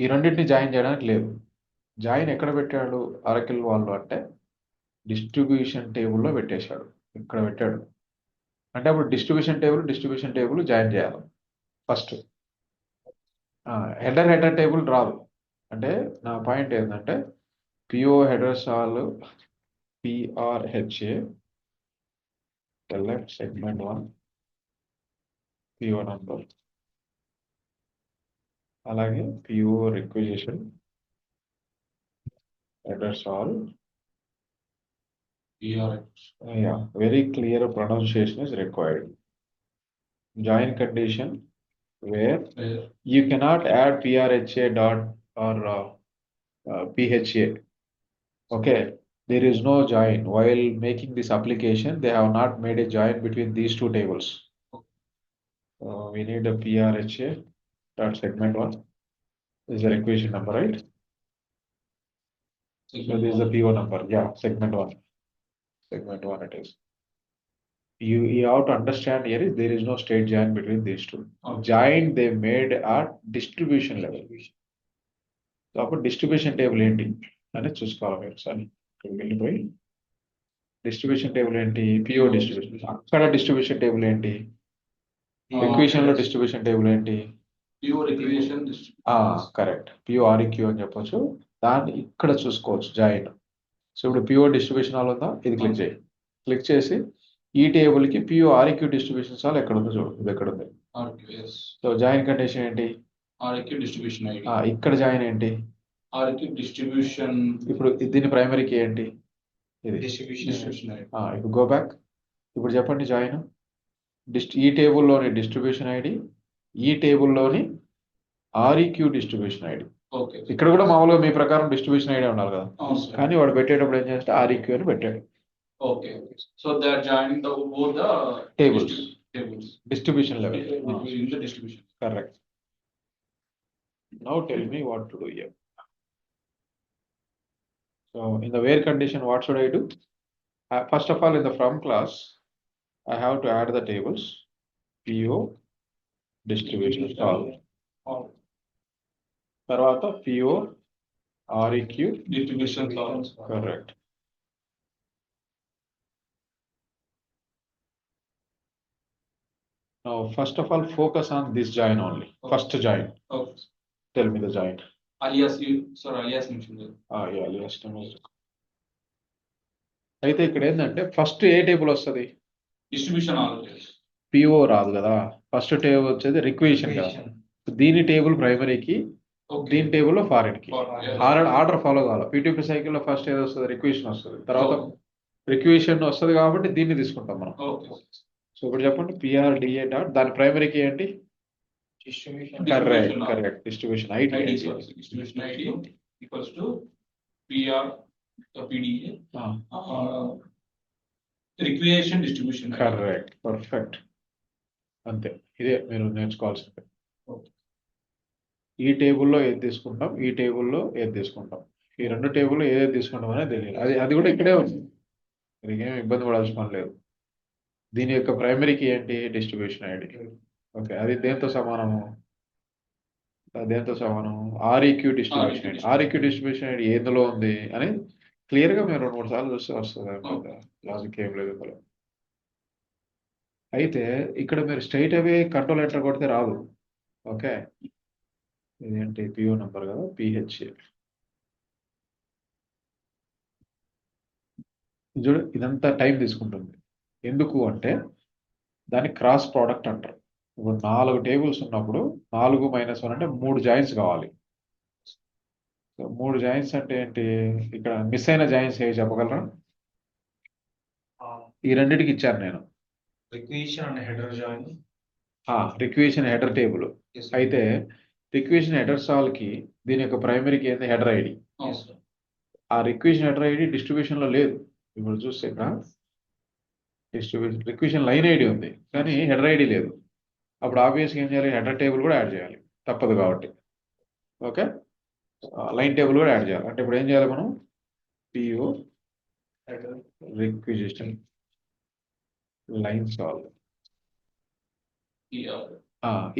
ఈ రెండింటిని జాయిన్ చేయడానికి లేదు. జాయిన్ ఎక్కడ పెట్టాడు అరకిల్ వాళ్ళు అంటే డిస్ట్రిబ్యూషన్ టేబుల్లో పెట్టేశాడు. ఇక్కడ పెట్టాడు అంటే అప్పుడు డిస్ట్రిబ్యూషన్ టేబుల్ జాయిన్ చేయాలి ఫస్ట్. హెడర్ టేబుల్ రాదు. అంటే నా పాయింట్ ఏంటంటే పిఓ హెడర్ సాల్ పిఆర్హెచ్ఏ select segment 1 PO number, అలాగే PO requisition header all. Yeah, very clear pronunciation is required. Join condition where you cannot add PRHA dot or PHA. Okay, there is no join. While making this application, they have not made a join between these two tables. We need a PRHA dot segment 1. This is the requisition number, right? So this is the PO number. Yeah, segment 1. Segment 1 it is. You have to understand here is there is no state join between these two. Join they made at distribution level. So అప్పుడు distribution table ఏంటి అనేది చూసుకోవాలి మీరు. సరే ఇక్కడికి వెళ్ళిపోయి distribution table ఏంటి? PO distribution. అక్కడ డిస్ట్రిబ్యూషన్ టేబుల్ ఏంటి? రిక్విజిషన్ లో డిస్ట్రిబ్యూషన్ టేబుల్ ఏంటి? PO requisition. Correct, PO REQ అని చెప్పొచ్చు. దాన్ని ఇక్కడ చూసుకోవచ్చు జాయిన్. సో ఇప్పుడు పిఓ డిస్ట్రిబ్యూషన్ హాల్ ఉందా, ఇది క్లిక్ చేయి. క్లిక్ చేసి ఈ టేబుల్ కి పిఓ ఆర్ఈక్యూ డిస్ట్రిబ్యూషన్ హాల్ ఎక్కడ ఉందో చూడు, ఇది ఎక్కడ ఉంది. సో జాయిన్ కండిషన్ ఏంటి? RQ distribution ID. ఇక్కడ జాయిన్ ఏంటి? RQ distribution. ఇప్పుడు దీని ప్రైమరీకి ఏంటి? ఇది Distribution. ID. ఇప్పుడు గో బ్యాక్. ఇప్పుడు చెప్పండి జాయిన్. ఈ టేబుల్లోని డిస్ట్రిబ్యూషన్ ఐడి, ఈ టేబుల్లోని ఆర్ఈక్యూ డిస్ట్రిబ్యూషన్ ఐడి. Okay. ఇక్కడ కూడా మామూలుగా మీ ప్రకారం డిస్ట్రిబ్యూషన్ ఐడి ఉండాలి కదా, అవును sir. కానీ వాడు పెట్టేటప్పుడు ఏం చేస్తే ఆర్ఈక్యూ అని పెట్టాడు. Okay. So they are joining both the Tables. tables. Distribution level. In the distribution. Correct. Now tell me what to do here. So in the where condition, what should I do? First of all, in the from class, I have to add the tables PO distribution all. తర్వాత PO REQ Distribution. correct. Now first of all, focus on this join only. First join. Okay. Tell me the join. Alias mentioned there. Yeah, alias name is. అయితే ఇక్కడ ఏంటంటే first ఏ table వస్తుంది? Distribution all. PO రాదు కదా. First table వచ్చేది requisition కదా. దీని table ప్రైమరీకి, దీని టేబుల్ ఫారెన్ కి. ఆర్డర్ ఫాలో కావాలి. పీటీపీ సైకిల్లో ఫస్ట్ ఏది వస్తుంది? రిక్విజిషన్ వస్తుంది. తర్వాత రిక్విజిషన్ వస్తుంది కాబట్టి దీన్ని తీసుకుంటాం మనం. సో ఇప్పుడు చెప్పండి పిఆర్డిఏ డాట్ దాని ప్రైమరీకి ఏంటి? Correct distribution ID. Distribution ID equals to PR PDA. Requisition distribution. Correct, perfect. అంతే, ఇదే మీరు నేర్చుకోవాల్సింది. ఈ టేబుల్లో ఏది తీసుకుంటాం, ఈ టేబుల్లో ఏది తీసుకుంటాం, ఈ రెండు టేబుల్లో ఏది తీసుకుంటాం అనేది తెలియాలి. అది కూడా ఇక్కడే ఉంది, దీనికి ఏమి ఇబ్బంది పడాల్సిన పని లేదు. దీని యొక్క ప్రైమరీకి ఏంటి? Distribution ID. ఓకే, అది దేంతో సమానము? REQ distribution ID. REQ distribution ID ఎందులో ఉంది అని క్లియర్ గా మీరు 2-3 సార్లు చూస్తే వస్తుంది. లాజిక్ ఏం లేదు ఇందులో. అయితే ఇక్కడ మీరు స్ట్రైట్ అవే కంట్రోల్ ఎంటర్ కొడితే రాదు. ఓకే, ఇదేంటి పిఓ నంబర్ కదా, పిహెచ్ఏ. చూడు, ఇదంతా టైం తీసుకుంటుంది. ఎందుకు అంటే దాన్ని క్రాస్ ప్రోడక్ట్ అంటారు. ఇప్పుడు 4 టేబుల్స్ ఉన్నప్పుడు 4 - 1 అంటే 3 జాయిన్స్ కావాలి. 3 జాయిన్స్ అంటే ఏంటి? ఇక్కడ మిస్ అయిన జాయిన్స్ ఏవి చెప్పగలరా? ఈ రెండింటికి ఇచ్చాను నేను. Requisition and header join. Requisition header table. Yes. అయితే రిక్విజిషన్ హెడర్ సాల్ కి దీని యొక్క ప్రైమరీకి ఏంది? Header ID. ఆ రిక్విజిషన్ హెడర్ ఐడి డిస్ట్రిబ్యూషన్ లో లేదు. ఇప్పుడు చూస్తే ఇక్కడ డిస్ట్రిబ్యూషన్ రిక్వెషన్ లైన్ ఐడి ఉంది కానీ హెడర్ ఐడి లేదు. అప్పుడు ఆబ్వియస్గా ఏం చేయాలి, హెడర్ టేబుల్ కూడా యాడ్ చేయాలి, తప్పదు కాబట్టి. ఓకే, లైన్ టేబుల్ కూడా యాడ్ చేయాలి. అంటే ఇప్పుడు ఏం చేయాలి మనం, పిఓ రిక్విజిషన్ లైన్ సాల్వ్,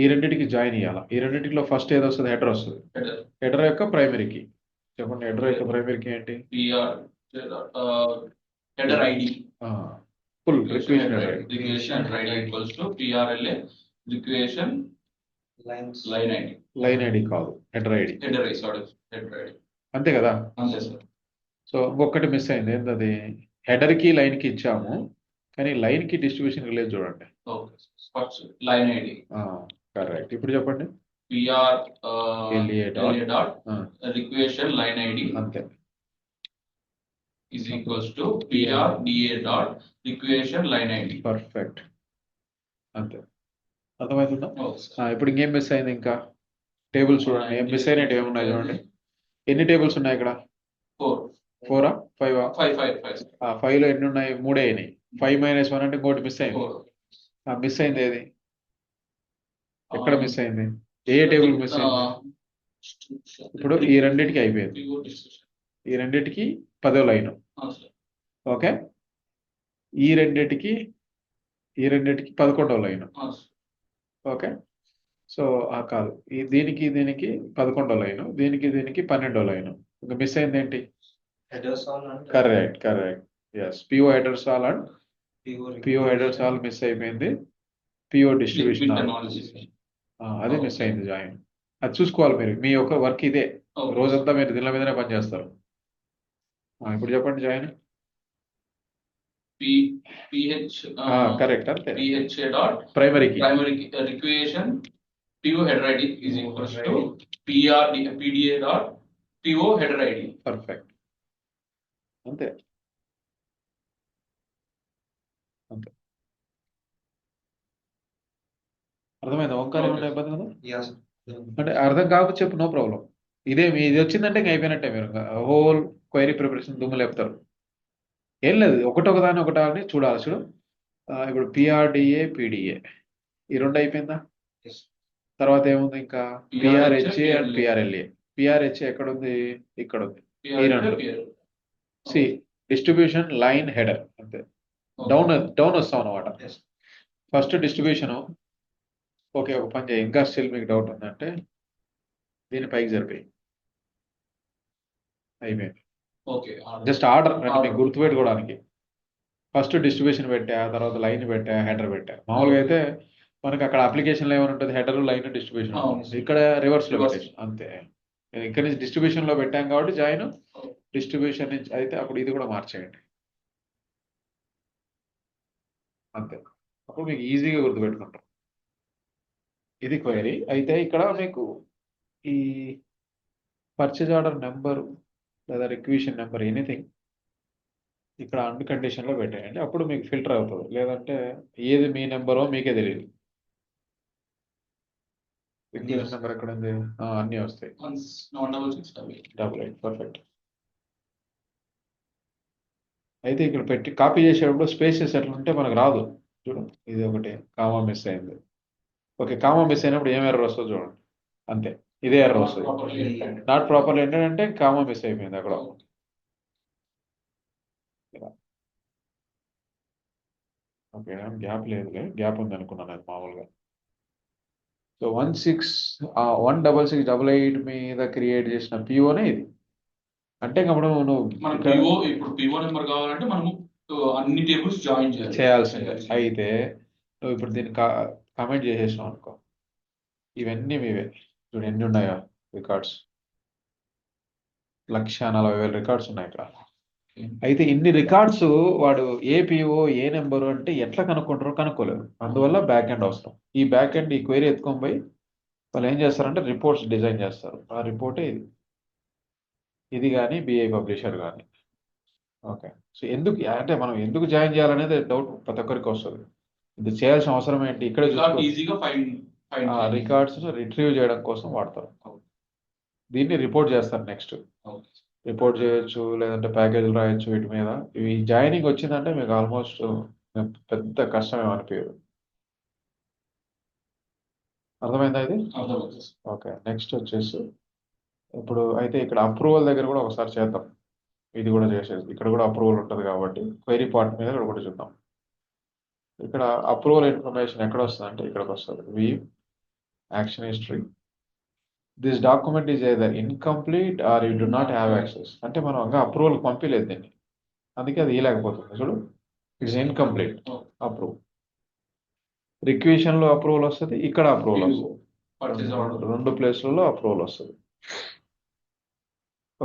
ఈ రెండింటికి జాయిన్ ఇవ్వాలి. ఈ రెండింటిలో ఫస్ట్ ఏది వస్తుంది, హెడర్ వస్తుంది. హెడర్ యొక్క ప్రైమరీకి చెప్పండి, హెడర్ యొక్క ప్రైమరీకి ఏంటి, header ID. Full requisition header ID. Requisition header ID equals to PRLA requisition line ID. Line ID కాదు, header ID. Header ID, sorry, header ID. అంతే కదా. అంతే సార్. సో ఇంకొకటి మిస్ అయింది, ఏంటది, హెడర్ కి లైన్ కి ఇచ్చాము కానీ లైన్ కి డిస్ట్రిబ్యూషన్ రిలేజ్ చూడండి. Okay, first line ID correct. ఇప్పుడు చెప్పండి, PRLA dot requisition line ID అంతే is equals to PRDA dot requisition line ID. Perfect, అంతే. అర్థమవుతుందా? Okay, sir. ఇప్పుడు ఇంకేం మిస్ అయింది, ఇంకా టేబుల్స్ చూడండి, ఏం మిస్ అయినట్టు ఏమున్నాయి చూడండి. ఎన్ని టేబుల్స్ ఉన్నాయి ఇక్కడ, 4, 4ఆ 5ఆ? 5. 5లో ఎన్ని ఉన్నాయి, 3 అయినాయి. 5 - 1 అంటే ఇంకోటి మిస్ అయింది. 4. మిస్ అయింది ఏది, ఎక్కడ మిస్ అయింది, ఏ టేబుల్ మిస్ అయింది? ఇప్పుడు ఈ రెండింటికి అయిపోయింది, ఈ రెండింటికి 10వ లైన్. ఓకే, ఈ రెండింటికి 11వ లైన్. ఓకే, సో కాదు, దీనికి 11వ లైన్, దీనికి 12వ లైన్. ఇంకా మిస్ అయింది ఏంటి, correct. Yes, PO headers all and PO headers all miss అయిపోయింది. పిఓ డిస్ట్రిబ్యూషన్ అది మిస్ అయింది, జాయిన్. అది చూసుకోవాలి మీరు, మీ యొక్క వర్క్ ఇదే, రోజంతా మీరు దీని మీదనే పనిచేస్తారు. ఇప్పుడు చెప్పండి, జాయిన్. కరెక్ట్, అంతే. PHA dot ప్రైమరీకి requisition PO header ID is equals to PDA dot PO header ID. Perfect, అంతే. అర్థమైందా? ఓంకారం ఏమన్నా ఇబ్బంది కదా, అంటే అర్థం కాకపోతే చెప్పు, నో ప్రాబ్లం. ఇది వచ్చిందంటే ఇంకా అయిపోయినట్టే, మీరు హోల్ క్వైరీ ప్రిపరేషన్ దుమ్ము లేపుతారు. ఏం లేదు, ఒకదాని ఒకటి చూడాలి. చూడు, ఇప్పుడు PRDA PDA ఈ రెండు అయిపోయిందా? తర్వాత ఏముంది ఇంకా, PRHA అండ్ PRLA. PRHA ఎక్కడ ఉంది, ఇక్కడ ఉంది. ఈ రెండు డిస్ట్రిబ్యూషన్ లైన్ హెడర్, అంతే. డౌన్ వస్తాం అనమాట. First distribution. ఓకే, ఒక పని చేయి, ఇంకా స్టిల్ మీకు డౌట్ ఉందంటే దీని పైకి జరిపోయి అయిపోయింది. జస్ట్ ఆర్డర్ అంటే మీకు గుర్తుపెట్టుకోవడానికి. ఫస్ట్ డిస్ట్రిబ్యూషన్ పెట్టా, తర్వాత లైన్ పెట్టా, హెడర్ పెట్టా. మామూలుగా అయితే మనకి అక్కడ అప్లికేషన్లో ఏమైనా ఉంటుంది, హెడర్, లైన్, డిస్ట్రిబ్యూషన్. ఇక్కడ రివర్స్లో పెట్టేసి అంతే. ఇక్కడ నుంచి డిస్ట్రిబ్యూషన్లో పెట్టాం కాబట్టి జాయిన్, డిస్ట్రిబ్యూషన్ నుంచి అయితే అప్పుడు ఇది కూడా మార్చేయండి, అంతే. అప్పుడు మీకు ఈజీగా గుర్తుపెట్టుకుంటారు. ఇది క్వైరీ. అయితే ఇక్కడ మీకు ఈ పర్చేజ్ ఆర్డర్ నెంబర్ లేదా రిక్విజిషన్ నెంబర్ ఎనీథింగ్ ఇక్కడ అన్ని కండిషన్లో పెట్టేయండి, అప్పుడు మీకు ఫిల్టర్ అవుతుంది. లేదంటే ఏది మీ నెంబరో మీకే తెలియదు. రిక్విజిషన్ నెంబర్ ఎక్కడ ఉంది, అన్నీ వస్తాయి. 16688. పర్ఫెక్ట్. అయితే ఇక్కడ పెట్టి కాపీ చేసేటప్పుడు స్పేసెస్ ఎట్లా ఉంటే మనకు రాదు. చూడు, ఇది ఒకటి కామా మిస్ అయింది. ఓకే, కామా మిస్ అయినప్పుడు ఏం ఎర్రర్ వస్తుందో చూడండి, అంతే. ఇదే ఎర్రర్ వస్తుంది, నాట్ ప్రాపర్లీ ఏంటంటే కామా మిస్ అయిపోయింది అక్కడ. ఓకే, గ్యాప్ లేదులే, గ్యాప్ ఉంది అనుకున్నాను అది మామూలుగా. సో 16688 మీద క్రియేట్ చేసిన పిఓనే ఇది. అంటే ఇప్పుడు నువ్వు ఇప్పుడు పిఓ నెంబర్ కావాలంటే మనము అన్ని టేబుల్స్ జాయిన్ చేయాల్సిందే. అయితే నువ్వు ఇప్పుడు దీన్ని కామెంట్ చేసేసినావు అనుకో, ఇవన్నీ మీవే. చూడు ఎన్ని ఉన్నాయో రికార్డ్స్, 140,000 రికార్డ్స్ ఉన్నాయి ఇక్కడ. అయితే ఇన్ని రికార్డ్స్ వాడు ఏ పిఓ ఏ నెంబరు అంటే ఎట్లా కనుక్కుంటారో కనుక్కోలేరు. అందువల్ల బ్యాక్ ఎండ్ అవసరం. ఈ బ్యాక్ ఎండ్ ఈ క్వైరీ ఎత్తుకొని పోయి వాళ్ళు ఏం చేస్తారంటే రిపోర్ట్స్ డిజైన్ చేస్తారు. ఆ రిపోర్టే ఇది కానీ BI పబ్లిషర్ కానీ. ఓకే, సో ఎందుకు అంటే మనం ఎందుకు జాయిన్ చేయాలనేది డౌట్ ప్రతి ఒక్కరికి వస్తుంది. ఇది చేయాల్సిన అవసరం ఏంటి, ఇక్కడ రికార్డ్స్ రిట్రీవ్ చేయడం కోసం వాడతారు. దీన్ని రిపోర్ట్ చేస్తారు. నెక్స్ట్ రిపోర్ట్ చేయొచ్చు, లేదంటే ప్యాకేజీలు రాయొచ్చు వీటి మీద. ఇవి జాయినింగ్ వచ్చిందంటే మీకు ఆల్మోస్ట్ పెద్ద కష్టం ఏమనిపించదు. అర్థమైందా ఇది? అర్థమవుతుంది. ఓకే, నెక్స్ట్ వచ్చేసి ఇప్పుడు అయితే ఇక్కడ అప్రూవల్ దగ్గర కూడా ఒకసారి చేద్దాం. ఇది కూడా చేసేది, ఇక్కడ కూడా అప్రూవల్ ఉంటుంది కాబట్టి క్వైరీ పార్ట్ మీద ఇక్కడ కూడా చూద్దాం. ఇక్కడ అప్రూవల్ ఇన్ఫర్మేషన్ ఎక్కడ వస్తుంది అంటే ఇక్కడికి వస్తుంది. View action history. This document is either incomplete or you do not have access. అంటే మనం ఇంకా అప్రూవల్ పంపించలేదు దీన్ని, అందుకే అది ఇవ్వలేకపోతుంది. చూడు, ఇట్స్ ఇన్కంప్లీట్ అప్రూవ్. రిక్వేషన్లో అప్రూవల్ వస్తుంది, ఇక్కడ అప్రూవల్ వస్తుంది. పర్చేస్ ఆర్డర్ రెండు ప్లేస్లలో అప్రూవల్ వస్తుంది.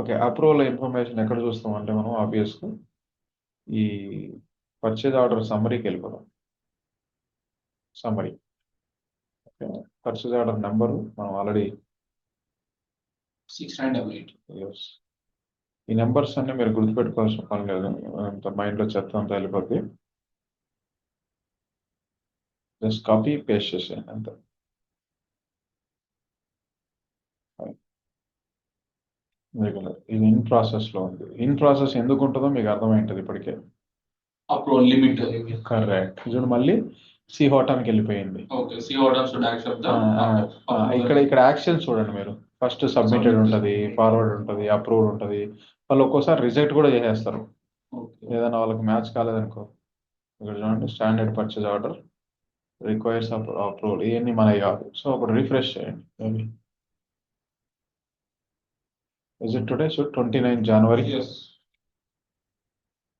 ఓకే, అప్రూవల్ ఇన్ఫర్మేషన్ ఎక్కడ చూస్తాం అంటే మనం ఆబ్వియస్గా ఈ పర్చేజ్ ఆర్డర్ సమ్మరీకి వెళ్ళిపోదాం. Summary. Okay, purchase order number మనం ఆల్రెడీ 6988. ఈ నెంబర్స్ అన్ని మీరు గుర్తుపెట్టుకోవాల్సిన పని లేదు, అంత మైండ్లో చెత్త అంతా వెళ్ళిపోద్ది. జస్ట్ కాపీ పేస్ట్ చేసేయండి అంతే. ఇది ఇన్ ప్రాసెస్లో ఉంది. ఇన్ ప్రాసెస్ ఎందుకు ఉంటుందో మీకు అర్థమైంటుంది ఇప్పటికే. Approval limit. కరెక్ట్. చూడు, మళ్ళీ సి హోటానికి వెళ్ళిపోయింది. Okay, C order should accept the ఇక్కడ ఇక్కడ యాక్షన్ చూడండి మీరు. ఫస్ట్ సబ్మిటెడ్ ఉంటుంది, ఫార్వర్డ్ ఉంటుంది, అప్రూవ్డ్ ఉంటుంది. వాళ్ళు ఒక్కోసారి రిజెక్ట్ కూడా చేసేస్తారు ఏదైనా వాళ్ళకి మ్యాచ్ కాలేదనుకో. ఇక్కడ చూడండి, standard purchase order requires approval, ఇవన్నీ మనవి కాదు. సో అప్పుడు రిఫ్రెష్ చేయండి. Is it today? So 29 January.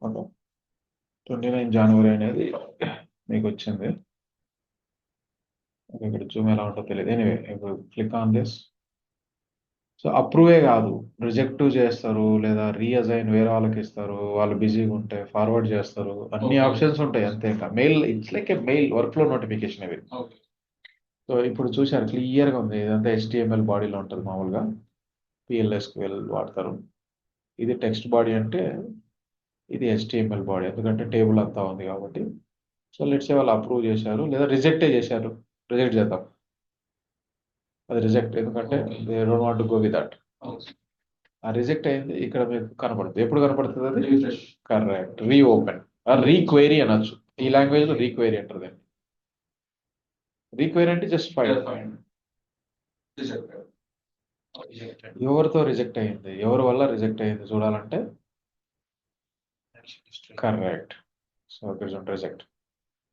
Okay, 29 జనవరి అనేది మీకు వచ్చింది. ఇక్కడ జూమ్ ఎలా ఉంటుందో తెలియదు. ఎనీవే, ఇప్పుడు క్లిక్ ఆన్ దిస్. సో అప్రూవే కాదు, రిజెక్ట్ చేస్తారు, లేదా రీఅజైన్ వేరే వాళ్ళకి ఇస్తారు, వాళ్ళు బిజీగా ఉంటే ఫార్వర్డ్ చేస్తారు, అన్ని ఆప్షన్స్ ఉంటాయి. అంతే, mail, it's like A mail workflow notification ఇవి. సో ఇప్పుడు చూశారు, క్లియర్గా ఉంది. ఇదంతా HTML బాడీలో ఉంటుంది మామూలుగా, PLSQL వాడతారు. ఇది టెక్స్ట్ బాడీ అంటే ఇది HTML బాడీ, ఎందుకంటే టేబుల్ అంతా ఉంది కాబట్టి. సో లెట్స్ సే వాళ్ళు అప్రూవ్ చేశారు లేదా రిజెక్టే చేశారు. రిజెక్ట్ చేద్దాం, అది రిజెక్ట్, ఎందుకంటే they don't want to go with that. ఆ రిజెక్ట్ అయింది ఇక్కడ మీకు కనపడుతుంది. ఎప్పుడు కనపడుతుంది అది? రిఫ్రెష్. కరెక్ట్. రీఓపెన్, రీక్వైరీ అనొచ్చు. ఈ లాంగ్వేజ్ లో రీక్వైరీ అంటారు. రీక్వైరీ అంటే జస్ట్ ఫైల్. ఎవరితో రిజెక్ట్ అయింది, ఎవరి వల్ల రిజెక్ట్ అయింది చూడాలంటే కరెక్ట్. సో ఇక్కడ చూడండి, రిజెక్ట్.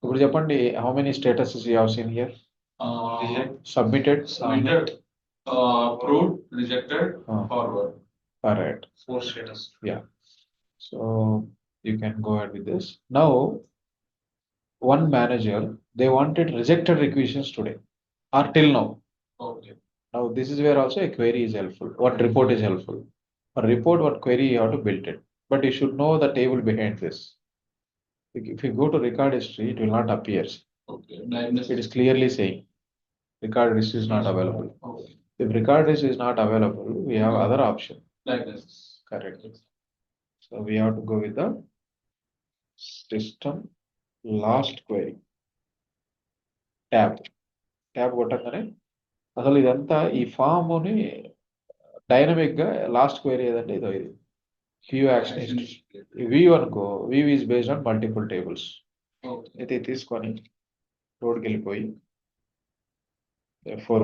ఇప్పుడు చెప్పండి, how many status you have seen here? Submitted, approved, rejected, forward. Correct. 4 status. Yeah. So you can go ahead with this. Now, one manager, they wanted rejected requisitions today or till now. Okay. Now this is where also a query is helpful. What report is helpful? A report, what query you have to build it. But you should know the table behind this. If you go to record history, it will not appear. Okay. It is clearly saying record history is not available. Okay. If record history is not available, we have other option. Like this. Correct. So we have to go with the system last query. Tab కొట్టగానే అసలు ఇదంతా ఈ ఫామ్ని dynamic గా last query ఏదంటే ఇదో ఇది view action history. View అనుకో, view is based on multiple tables. అయితే తీసుకొని రోడ్కి వెళ్ళిపోయి F4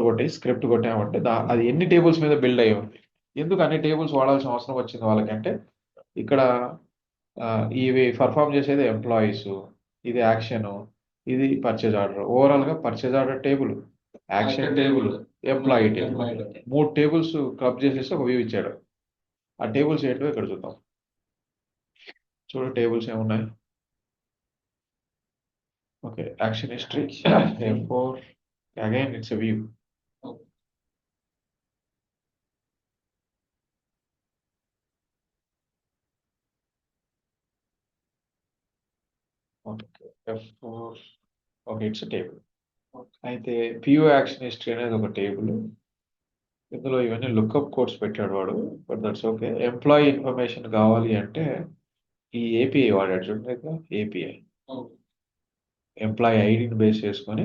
కొట్టి స్క్రిప్ట్ కొట్టామంటే అది ఎన్ని టేబుల్స్ మీద బిల్డ్ అయ్యి ఉంది. ఎందుకు అన్ని టేబుల్స్ వాడాల్సిన అవసరం వచ్చింది వాళ్ళకంటే, ఇక్కడ ఇవి పర్ఫామ్ చేసేది ఎంప్లాయీస్, ఇది యాక్షన్, ఇది పర్చేజ్ ఆర్డర్. ఓవరాల్ గా purchase order table, action table, employee table, 3 tables club చేసేసి ఒక వ్యూ ఇచ్చాడు. ఆ టేబుల్స్ ఏంటో ఇక్కడ చూద్దాం. చూడు టేబుల్స్ ఏమున్నాయి. Okay, action history F4, again it's a view. Okay, F4, okay, it's a table. అయితే PO యాక్షన్ హిస్టరీ అనేది ఒక టేబుల్. ఇందులో ఇవన్నీ లుక్అప్ కోడ్స్ పెట్టాడు వాడు, but that's okay. Employee information కావాలి అంటే ఈ API వాడాడు చూడండి, API ఎంప్లాయీ ఐడిని బేస్ చేసుకొని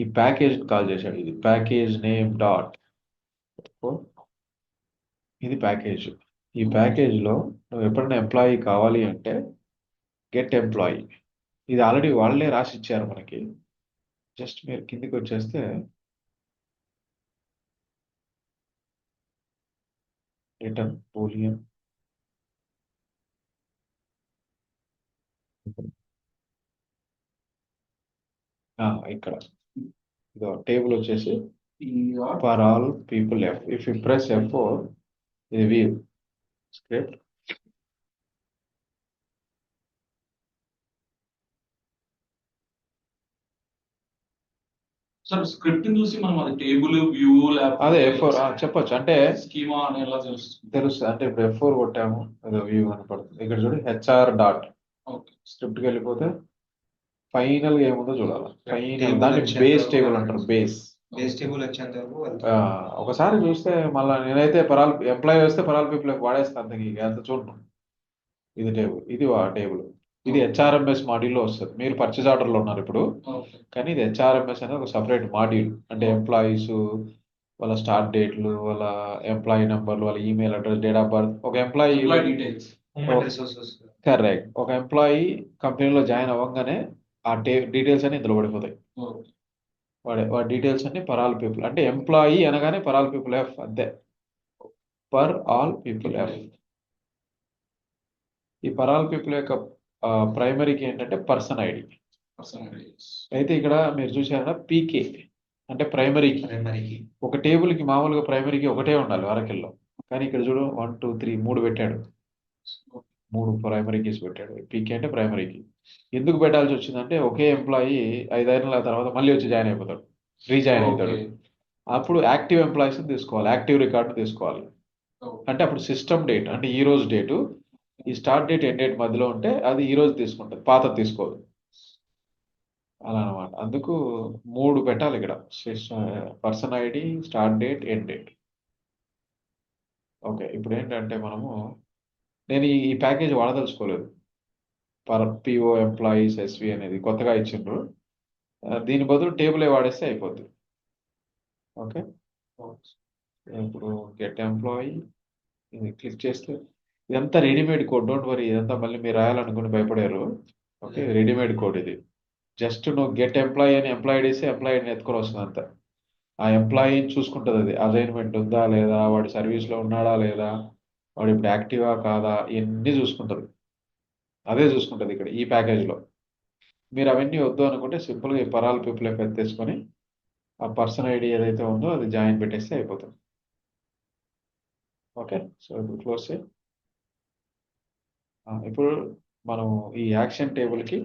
ఈ ప్యాకేజ్ కాల్ చేశాడు. ఇది ప్యాకేజ్ నేమ్ డాట్, ఇది ప్యాకేజ్. ఈ ప్యాకేజ్ లో నువ్వు ఎప్పుడైనా ఎంప్లాయీ కావాలి అంటే గెట్ ఎంప్లాయీ. ఇది ఆల్రెడీ వాళ్ళే రాసి ఇచ్చారు మనకి. జస్ట్ మీరు కిందికి వచ్చేస్తే రిటర్న్ బూలియన్ ఇక్కడ ఇదో టేబుల్ వచ్చేసి PR for all people F. If you press F4 ఇది వ్యూ స్క్రిప్ట్. సార్ స్క్రిప్ట్ చూసి మనం అది టేబుల్ వ్యూ అదే F4 చెప్పొచ్చు. అంటే స్కీమా అని ఎలా తెలుస్తుంది? తెలుస్తుంది. అంటే ఇప్పుడు F4 కొట్టాము, అదో వ్యూ కనపడుతుంది. ఇక్కడ చూడు హెచ్ఆర్ డాట్ ఓకే. స్క్రిప్ట్కి వెళ్ళిపోతే ఫైనల్ గా ఏముందో చూడాలి. ఫైనల్ Table దాన్ని వచ్చేంత బేస్ వరకు టేబుల్ మనం అంటారు. బేస్ బేస్ టేబుల్ వచ్చేంత వరకు వెళ్తాం. ఒకసారి చూస్తే మళ్ళీ నేనైతే పరాల్ ఎంప్లాయీ వస్తే పరాల్ పీపుల్ వాడేస్తాను. అంతకి అంత చూడను. ఇది టేబుల్, ఇది టేబుల్. ఇది హెచ్ఆర్ఎంఎస్ మాడ్యూల్లో వస్తుంది. మీరు పర్చేజ్ ఆర్డర్లో ఉన్నారు ఇప్పుడు, ఓకే. కానీ ఇది హెచ్ఆర్ఎంఎస్ అనేది ఒక సపరేట్ మాడ్యూల్. అంటే ఎంప్లాయీస్ వాళ్ళ స్టార్ట్ డేట్లు, వాళ్ళ ఎంప్లాయీ నెంబర్లు, వాళ్ళ email address, date of birth. ఒక employee employee details. Human resources. Correct. ఒక ఎంప్లాయీ కంపెనీలో జాయిన్ అవ్వగానే ఆ డీటెయిల్స్ అన్ని ఇందులో పడిపోతాయి. ఓకే. వాడి డీటెయిల్స్ అన్ని పర్ ఆల్ పీపుల్. అంటే ఎంప్లాయీ అనగానే పర్ ఆల్ పీపుల్ ఎఫ్ అంతే. Per all people F. ఈ పర్ ఆల్ పీపుల్ యొక్క ప్రైమరీకి ఏంటంటే పర్సన్ ఐడి. పర్సనలిటీస్. అయితే ఇక్కడ మీరు చూసారా పీకే అంటే ప్రైమరీకి. ప్రైమరీకి ఒక టేబుల్కి మామూలుగా ప్రైమరీకి ఒకటే ఉండాలి వరకెల్లో, కానీ ఇక్కడ చూడు 1 2 3 3 పెట్టాడు. 3 ప్రైమరీ కీస్ పెట్టాడు. పీకే అంటే ప్రైమరీకి. ఎందుకు పెట్టాల్సి వచ్చిందంటే ఒకే ఎంప్లాయీ 5 ఏళ్ళ తర్వాత మళ్ళీ వచ్చి జాయిన్ అయిపోతాడు, రీజాయిన్ అవుతాడు. ఓకే. అప్పుడు యాక్టివ్ ఎంప్లాయీస్ తీసుకోవాలి, యాక్టివ్ రికార్డు తీసుకోవాలి. ఓకే. అంటే అప్పుడు సిస్టమ్ డేట్ అంటే ఈ రోజు డేటు, ఈ స్టార్ట్ డేట్ ఎండ్ డేట్ మధ్యలో ఉంటే అది ఈ రోజు తీసుకుంటుంది, పాత తీసుకోదు. అలా అనమాట. అందుకు 3 పెట్టాలి ఇక్కడ. Person ID, start date, end date. Okay. ఇప్పుడు ఏంటంటే నేను ఈ ప్యాకేజ్ వాడదలుచుకోలేదు. పిఓ ఎంప్లాయీస్ ఎస్వి అనేది కొత్తగా ఇచ్చిండ్రు. దీని బదులు టేబుల్ వాడేస్తే అయిపోద్ది. ఓకే. ఇప్పుడు గెట్ ఎంప్లాయీ ఇది క్లిక్ చేస్తే ఇదంతా రెడీమేడ్ కోడ్. డోంట్ వరీ, ఇదంతా మళ్ళీ మీరు రాయాలనుకుని భయపడారు. ఓకే, రెడీమేడ్ కోడ్ ఇది. జస్ట్ నువ్వు గెట్ ఎంప్లాయీ అని ఎంప్లాయీ వేసి ఎంప్లాయీని ఎత్తుకొని వస్తుంది అంతా. ఆ ఎంప్లాయీని చూసుకుంటుంది అది. అసైన్మెంట్ ఉందా లేదా, వాడి సర్వీస్లో ఉన్నాడా లేదా, వాడు ఇప్పుడు యాక్టివా కాదా, ఇవన్నీ చూసుకుంటుంది. అదే చూసుకుంటుంది ఇక్కడ ఈ ప్యాకేజ్లో. మీరు అవన్నీ వద్దు అనుకుంటే సింపుల్గా ఈ పరాల్ పీపుల్ ఎత్తేసుకొని ఆ పర్సన్ ఐడి ఏదైతే ఉందో అది జాయిన్ పెట్టేస్తే అయిపోతుంది. ఓకే. సో ఇప్పుడు క్లోజ్ చేయి. ఇప్పుడు మనం ఈ యాక్షన్ టేబుల్కి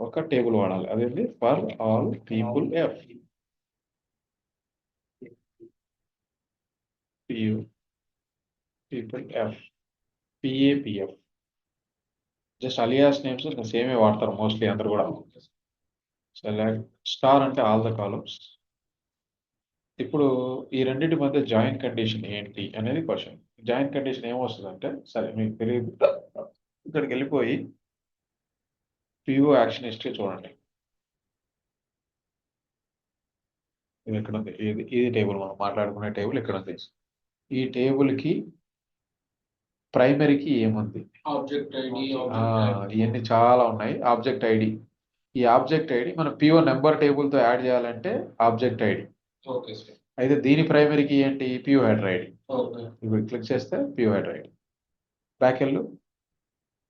ఒక టేబుల్ వాడాలి. అదేంటి for all people F. People F, PAPF. Just alias names సేమే వాడతారు మోస్ట్లీ అందరు కూడా. సెలెక్ట్ స్టార్ అంటే ఆల్ ద కాలమ్స్. ఇప్పుడు ఈ రెండింటి మధ్య జాయిన్ కండిషన్ ఏంటి అనేది క్వశ్చన్. జాయిన్ కండిషన్ ఏమొస్తుందంటే, సరే మీకు తెలియదు, ఇక్కడికి వెళ్ళిపోయి పిఓ యాక్షన్ హిస్టరీ చూడండి. ఇది ఎక్కడ ఉంది? ఇది టేబుల్, మనం మాట్లాడుకునే టేబుల్ ఇక్కడ ఉంది. ఈ టేబుల్కి ప్రైమరీకి ఏముంది? Object ID. ఇవన్నీ చాలా ఉన్నాయి. Object ID. ఈ ఆబ్జెక్ట్ ఐడి మన పిఓ నెంబర్ టేబుల్తో యాడ్ చేయాలంటే ఆబ్జెక్ట్ ఐడి. Okay sir. అయితే దీని ప్రైమరీకి ఏంటి? PO header ID. ఓకే. ఇప్పుడు క్లిక్ చేస్తే పిఓ హెడర్ ఐడి. బ్యాక్ వెళ్ళు.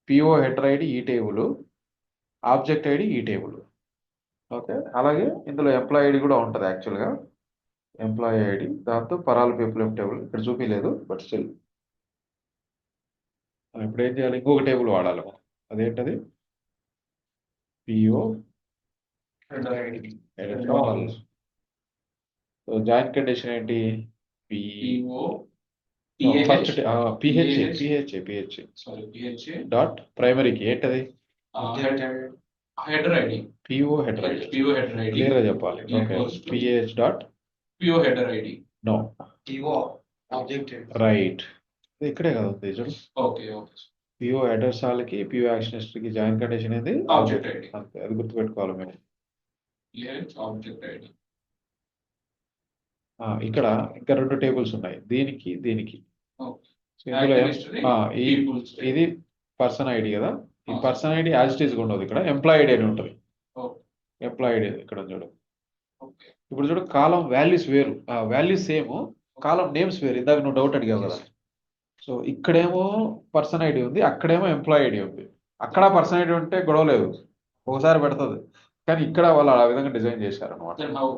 పిఓ హెడర్ ఐడి ఈ టేబుల్, ఆబ్జెక్ట్ ఐడి ఈ టేబుల్. ఓకే. అలాగే ఇందులో ఎంప్లాయీ ఐడి కూడా ఉంటుంది యాక్చువల్గా. ఎంప్లాయీ ఐడి దాంతో పరాల్ పీపుల్ ఎఫ్ టేబుల్ ఇక్కడ చూపించలేదు, బట్ స్టిల్ ఇప్పుడు ఏం చేయాలి? ఇంకొక టేబుల్ వాడాలి మనం. అదేంటది? PO header ID. Join condition ఏంటి? PO first PH sorry PH dot primary key ఏంటది? Header ID. PO header ID. PO header ID clear గా చెప్పాలి. Okay. PH dot PO header ID. No PO object right. ఇక్కడే కదా ఉంది చూడు. Okay. Okay. PO headers వాళ్ళకి PO action హిస్టరీకి join condition ఏంది? Object ID. అంతే, అది గుర్తుపెట్టుకోవాలి మేము. Object ID. ఇక్కడ ఇంకా 2 టేబుల్స్ ఉన్నాయి, దీనికి దీనికి. ఓకే. సో ఇందులో ఇది పర్సన్ ఐడి కదా, ఈ Ah. Person ID as it is ఉండదు, ఇక్కడ ఎంప్లాయ్ ఐడి అని ఉంటుంది. Okay. ఎంప్లాయ్ ఐడి ఇక్కడ చూడు. Okay. ఇప్పుడు చూడు కాలం వాల్యూస్ వేరు, వాల్యూస్ సేమ్, కాలం నేమ్స్ వేరు. ఇందాక నువ్వు డౌట్ అడిగావు కదా. సో ఇక్కడేమో పర్సన్ ఐడి ఉంది, అక్కడేమో ఎంప్లాయ్ ఐడి ఉంది. అక్కడ పర్సన్ ఐడి ఉంటే గొడవ లేదు, ఒకసారి పెడుతుంది. కానీ ఇక్కడ వాళ్ళు ఆ విధంగా డిజైన్ చేశారు అనమాట. Then how?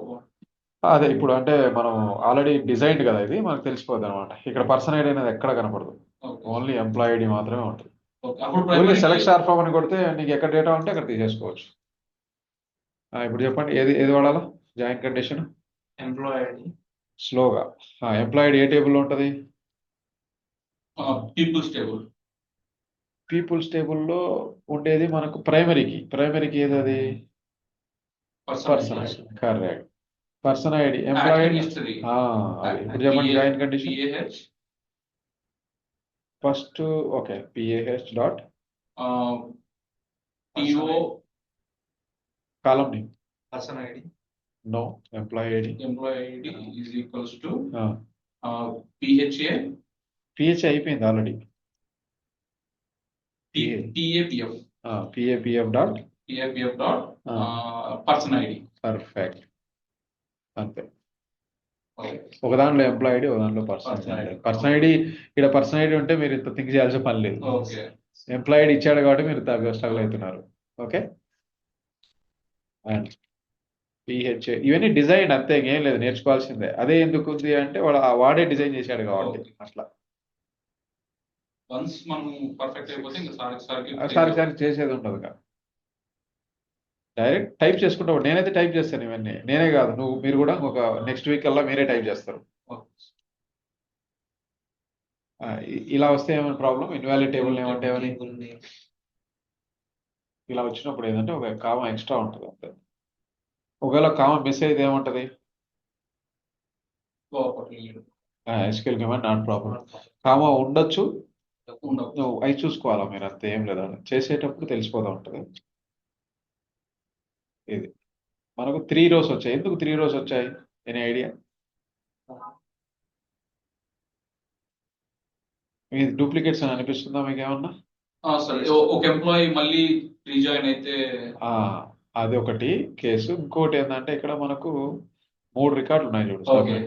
అదే ఇప్పుడు అంటే మనం ఆల్రెడీ డిజైన్డ్ కదా, ఇది మనకు తెలిసిపోద్ది అనమాట. ఇక్కడ పర్సన్ ఐడి అనేది ఎక్కడ కనపడదు, Okay. ఓన్లీ ఎంప్లాయ్ ఐడి మాత్రమే ఉంటుంది. Okay. అప్పుడు ఊరికే primary సెలెక్ట్ స్టార్ ఫామ్ అని కొడితే నీకు ఎక్కడ డేటా ఉంటే అక్కడ తీసేసుకోవచ్చు. ఇప్పుడు చెప్పండి ఏది ఏది వాడాలా జాయిన్ కండిషన్ Employee ID. స్లోగా. ఎంప్లాయ్ ఐడి ఏ టేబుల్లో ఉంటుంది? people's table. పీపుల్స్ టేబుల్లో ఉండేది మనకు ప్రైమరీకి ఏది అది? Person ID. Correct. Person ID employee Active ID. history. ఇప్పుడు చెప్పండి join condition. PAH. First okay PAH dot PO. Column name Person ID. No employee ID. Employee ID is equals to PHA. PH అయిపోయింది already. PAPF. PAPF dot PAPF dot person ID. Perfect. అంతే. Okay. ఒక దాంట్లో employee ID, ఒక దాంట్లో person Person ID. ID. Person ID ఇక్కడ person ID ఉంటే మీరు ఇంత థింక్ చేయాల్సిన పని లేదు. Okay. ఎంప్లాయ్ ఐడి ఇచ్చాడు కాబట్టి మీరు స్ట్రగుల్ అవుతున్నారు. ఓకే. అండ్ పిహెచ్ఏ ఇవన్నీ డిజైన్ అంతే, ఏం లేదు, నేర్చుకోవాల్సిందే. అదే ఎందుకు ఉంది అంటే వాడే డిజైన్ చేశాడు కాబట్టి Okay. అట్లా. Once మనం పర్ఫెక్ట్ అయిపోతే ఇంకా సారి చేసేది ఉండదు. డైరెక్ట్ టైప్ చేసుకుంటా. నేనైతే టైప్ చేస్తాను ఇవన్నీ, నేనే కాదు మీరు కూడా ఒక నెక్స్ట్ వీక్ అలా మీరే టైప్ చేస్తారు. ఇలా వస్తే ఏమైనా ప్రాబ్లం, ఇన్వాలిడ్ టేబుల్ ఏమంటే ఏమని Table name. ఇలా వచ్చినప్పుడు ఏంటంటే ఒక కామా ఎక్స్ట్రా ఉంటుంది అంతే. ఒకవేళ కామా మిస్ అయితే ఏముంటది? SQL command not problem. Comma ఉండొచ్చు, నువ్వు అవి చూసుకోవాలా మీరు, అంతే, ఏం లేదా చేసేటప్పుడు తెలిసిపోతూ ఉంటుంది. ఇది మనకు 3 rows వచ్చాయి. ఎందుకు 3 rows వచ్చాయి? Any idea? మీ డూప్లికేట్స్ అని అనిపిస్తుందా మీకు ఏమన్నా? సరే, ఒక ఎంప్లాయీ మళ్ళీ రీజాయిన్ అయితే అది ఒకటి కేసు. ఇంకోటి ఏంటంటే ఇక్కడ మనకు 3 రికార్డులు ఉన్నాయి చూడు. ఓకే.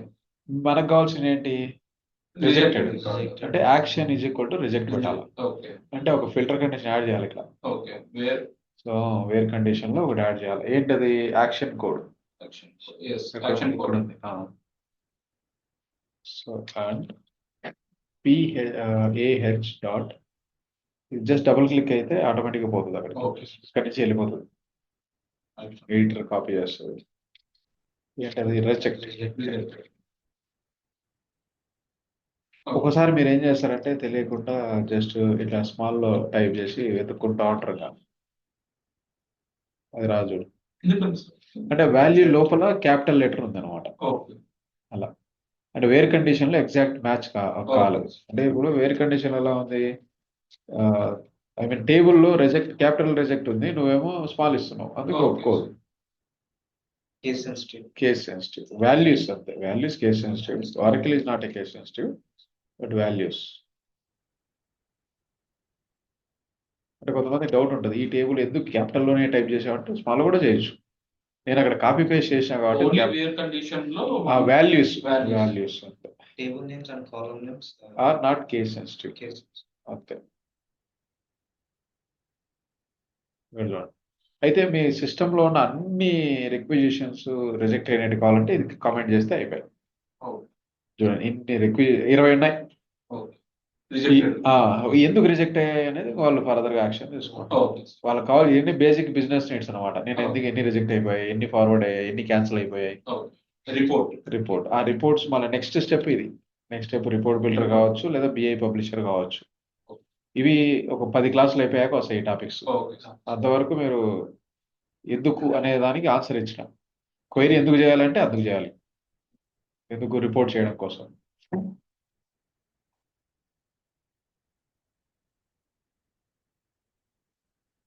మనకు కావాల్సిన ఏంటి? రిజెక్టెడ్. Rejected. అంటే action is equal to reject పెట్టాలి. ఓకే. అంటే ఒక ఫిల్టర్ కండిషన్ యాడ్ చేయాలి ఇక్కడ. Okay. Where so where condition లో ఒకటి యాడ్ చేయాలి. ఏంటది? Action code. యాక్షన్ కోడ్ ఉంది. So and PAH dot just double click అయితే ఆటోమేటిక్గా పోతుంది అక్కడ. ఓకే. ఇక్కడి నుంచి వెళ్ళిపోతుంది, ఎడిటర్ కాపీ చేస్తుంది. ఏంటది? రిజెక్ట్. ఒకసారి మీరు ఏం చేస్తారంటే తెలియకుండా జస్ట్ ఇట్లా స్మాల్ లో టైప్ చేసి వెతుక్కుంటా ఉంటారు కదా, అది రాజు. అంటే వాల్యూ లోపల క్యాపిటల్ లెటర్ ఉంది అనమాట. అలా అంటే వేర్ కండిషన్ లో ఎగ్జాక్ట్ మ్యాచ్ కాలేదు. అంటే ఇప్పుడు వేర్ కండిషన్ ఎలా ఉంది? ఐ మీన్ టేబుల్లో క్యాపిటల్ రిజెక్ట్ ఉంది, నువ్వేమో స్మాల్ ఇస్తున్నావు, అందుకు ఒప్పుకోదు. Case sensitive. Case sensitive. Values అంతే, values case sensitive. Oracle is not a case sensitive, but values. అంటే కొంతమంది డౌట్ ఉంటుంది, ఈ టేబుల్ ఎందుకు క్యాపిటల్ లోనే టైప్ చేసామంటే స్మాల్ కూడా చేయొచ్చు. నేను అక్కడ కాపీ పేస్ట్ చేసిన కాబట్టి వాల్యూస్ అంతే. Table names and column names are not case sensitive case. అంతే. అయితే మీ సిస్టంలో ఉన్న అన్ని రిక్విజిషన్స్ రిజెక్ట్ అయినట్టు కావాలంటే ఇది కామెంట్ చేస్తే అయిపోయాయి. చూడండి ఇన్ని 20 ఉన్నాయి. ఎందుకు రిజెక్ట్ అయ్యాయి అనేది వాళ్ళు ఫర్దర్ గా యాక్షన్ తీసుకుంటారు. వాళ్ళకి కావాలి ఎన్ని బేసిక్ బిజినెస్ నీడ్స్ అనమాట. నేను ఎందుకు ఎన్ని రిజెక్ట్ అయిపోయాయి, ఎన్ని ఫార్వర్డ్ అయ్యాయి, ఎన్ని క్యాన్సిల్ అయిపోయాయి, రిపోర్ట్. ఆ రిపోర్ట్స్ మళ్ళీ నెక్స్ట్ స్టెప్ ఇది. నెక్స్ట్ స్టెప్ రిపోర్ట్ బిల్డర్ కావచ్చు, లేదా బిఐ పబ్లిషర్ కావచ్చు. ఇవి ఒక 10 క్లాసులు అయిపోయాక వస్తాయి ఈ టాపిక్స్. అంతవరకు మీరు ఎందుకు అనే దానికి ఆన్సర్ ఇచ్చిన, క్వైరీ ఎందుకు చేయాలంటే అందుకు చేయాలి, ఎందుకు రిపోర్ట్ చేయడం కోసం.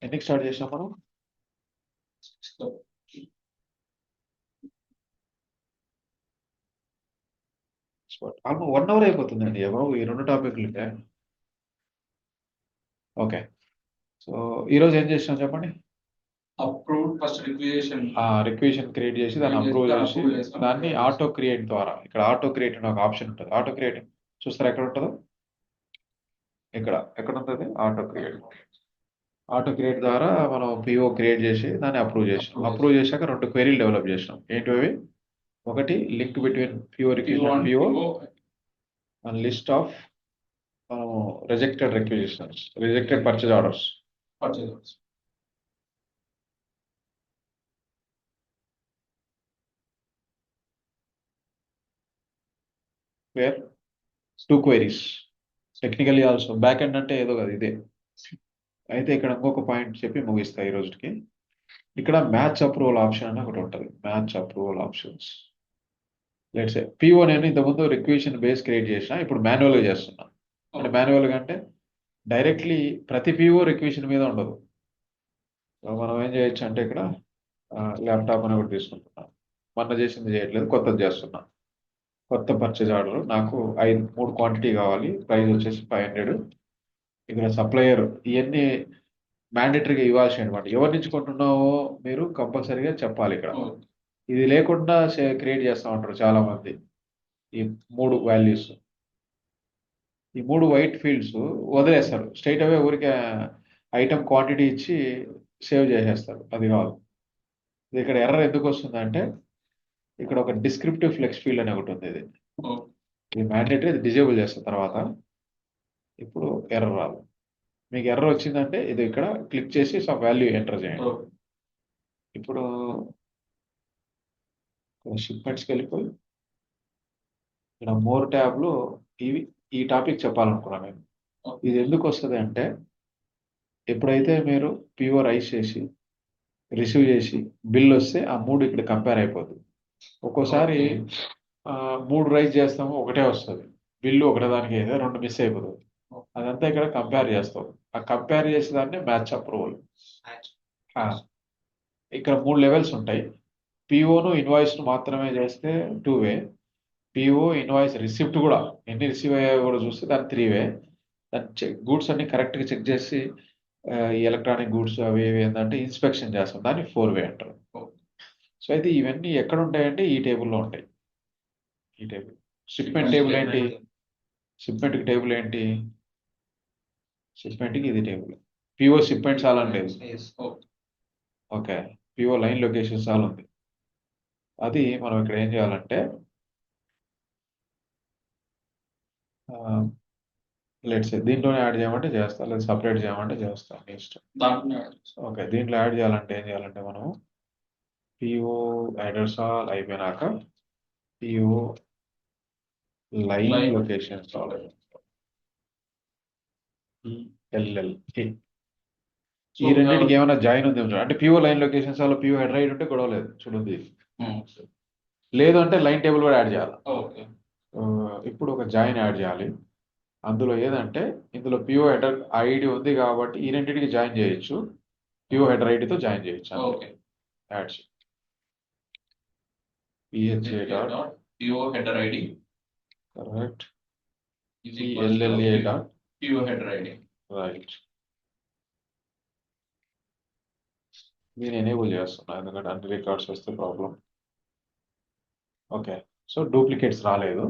ఎన్నికి స్టార్ట్ చేసినాం మనం? ఆల్మోస్ట్ 1 hour అయిపోతుందండి. ఎవరు ఈ 2 టాపిక్లు. ఓకే. సో ఈరోజు ఏం చేసినాం చెప్పండి. Approved first requisition requisition create చేసి దాన్ని అప్రూవ్ చేసి దాన్ని ఆటో క్రియేట్ ద్వారా, ఇక్కడ ఆటో క్రియేట్ అనే ఒక ఆప్షన్ ఉంటుంది. ఆటో క్రియేట్ చూస్తారా ఎక్కడ ఉంటుందో, ఎక్కడ ఉంటుంది ఆటో క్రియేట్. ఆటో క్రియేట్ ద్వారా మనం పిఓ క్రియేట్ చేసి దాన్ని అప్రూవ్ చేసాం. అప్రూవ్ చేశాక 2 క్వెరీలు డెవలప్ చేసినాం. ఏంటివి? ఒకటి link between PO requisition PO and list of rejected requisitions, rejected purchase orders. Purchase. Were 2 queries technically also. Back end అంటే ఏదో కదా ఇదే. అయితే ఇక్కడ ఇంకొక పాయింట్ చెప్పి ముగిస్తా ఈ రోజుకి. ఇక్కడ మ్యాచ్ అప్రూవల్ ఆప్షన్ అని ఒకటి ఉంటుంది. Match approval options. Let's PO నేను ఇంతకుముందు రిక్వెజిషన్ బేస్ క్రియేట్ చేసిన, ఇప్పుడు మాన్యువల్గా చేస్తున్నా. అంటే మాన్యువల్గా అంటే డైరెక్ట్లీ ప్రతి పిఓ రిక్వెజిషన్ మీద ఉండదు. సో మనం ఏం చేయొచ్చు అంటే ఇక్కడ ల్యాప్టాప్ అని ఒకటి తీసుకుంటున్నాను. మొన్న చేసింది చేయట్లేదు, కొత్తది చేస్తున్నా. కొత్త పర్చేజ్ ఆర్డర్ నాకు 3 క్వాంటిటీ కావాలి, ప్రైస్ వచ్చేసి 500. ఇక్కడ సప్లయర్ ఇవన్నీ మ్యాండేటరీగా ఇవ్వాల్సి అనమాట. ఎవరి నుంచి కొంటున్నావో మీరు కంపల్సరీగా చెప్పాలి ఇక్కడ. ఇది లేకుండా క్రియేట్ చేస్తూ ఉంటారు చాలా మంది. ఈ 3 వాల్యూస్, ఈ 3 వైట్ ఫీల్డ్స్ వదిలేస్తారు. స్ట్రైట్ అవే ఊరికే ఐటమ్ క్వాంటిటీ ఇచ్చి సేవ్ చేసేస్తారు. అది కాదు. ఇది ఇక్కడ ఎర్రర్ ఎందుకు వస్తుందంటే ఇక్కడ ఒక డిస్క్రిప్టివ్ ఫ్లెక్స్ ఫీల్డ్ అని ఒకటి ఉంది. ఇది మ్యాండేటరీ, ఇది డిజేబుల్ చేసిన తర్వాత ఇప్పుడు ఎర్రర్ రాదు. మీకు ఎర్రర్ వచ్చిందంటే ఇది ఇక్కడ క్లిక్ చేసి సమ్ వాల్యూ ఎంటర్ చేయండి. ఇప్పుడు షిప్మెంట్స్కి వెళ్ళిపోయి ఇక్కడ మోర్ ట్యాబ్లో ఈ టాపిక్ చెప్పాలనుకున్నాను నేను. ఇది ఎందుకు వస్తుంది అంటే ఎప్పుడైతే మీరు పిఓ రైస్ చేసి రిసీవ్ చేసి బిల్ వస్తే ఆ 3 ఇక్కడ కంపేర్ అయిపోతుంది. ఒక్కోసారి 3 రైస్ చేస్తాము, ఒకటే వస్తుంది బిల్లు, ఒకటే దానికి అయితే 2 మిస్ అయిపోతుంది. అదంతా ఇక్కడ కంపేర్ చేస్తాం. ఆ కంపేర్ చేసేదాన్ని మ్యాచ్ అప్రూవల్. ఇక్కడ 3 లెవెల్స్ ఉంటాయి. పిఓను ఇన్వాయిస్ను మాత్రమే చేస్తే 2 వే, పిఓ ఇన్వాయిస్ రిసిప్ట్ కూడా ఎన్ని రిసీవ్ అయ్యాయో కూడా చూస్తే దాన్ని 3 వే, దాన్ని గూడ్స్ అన్ని కరెక్ట్గా చెక్ చేసి ఈ ఎలక్ట్రానిక్ గూడ్స్ అవి ఇవి ఏంటంటే ఇన్స్పెక్షన్ చేస్తాం, దాన్ని 4 వే అంటారు. సో అయితే ఇవన్నీ ఎక్కడ ఉంటాయంటే ఈ టేబుల్లో ఉంటాయి. ఈ టేబుల్ షిప్మెంట్ టేబుల్ ఏంటి? షిప్మెంట్కి టేబుల్ ఏంటి? షిప్మెంట్కి ఇది టేబుల్. పిఓ షిప్మెంట్ చాలా లేదు. ఓకే, పిఓ లైన్ లొకేషన్ చాలా ఉంది. అది మనం ఇక్కడ ఏం చేయాలంటే లెట్స్ దీంట్లోనే యాడ్ చేయమంటే చేస్తా, లేదా సపరేట్ చేయమంటే చేస్తా, మీ ఇష్టం. ఓకే, దీంట్లో యాడ్ చేయాలంటే ఏం చేయాలంటే మనం పిఓ అడ్రస్ ఆల్ అయిపోయినాక పిఓ లైన్ లొకేషన్స్ ఎల్ఎల్ ఈ రెండింటికి ఏమైనా జాయిన్ ఉంది అంటే పిఓ లైన్ లొకేషన్స్ అలా పిఓ హెడ్ రైట్ ఉంటే గొడవ లేదు. చూడండి, లేదు అంటే లైన్ టేబుల్ కూడా యాడ్ చేయాలి. ఇప్పుడు ఒక జాయిన్ యాడ్ చేయాలి. అందులో ఏదంటే ఇందులో పిఓ హెడర్ ఐడి ఉంది కాబట్టి ఈ రెండింటికి జాయిన్ చేయొచ్చు. పిఓ హెడర్ ఐడితో జాయిన్ చేయొచ్చు. Add PHA dot PO header ID correct is equals to PLLA dot PO header ID. right. నేను ఎనేబుల్ చేస్తున్నా ఎందుకంటే అన్ని రికార్డ్స్ వస్తే ప్రాబ్లం. ఓకే, సో డూప్లికేట్స్ రాలేదు.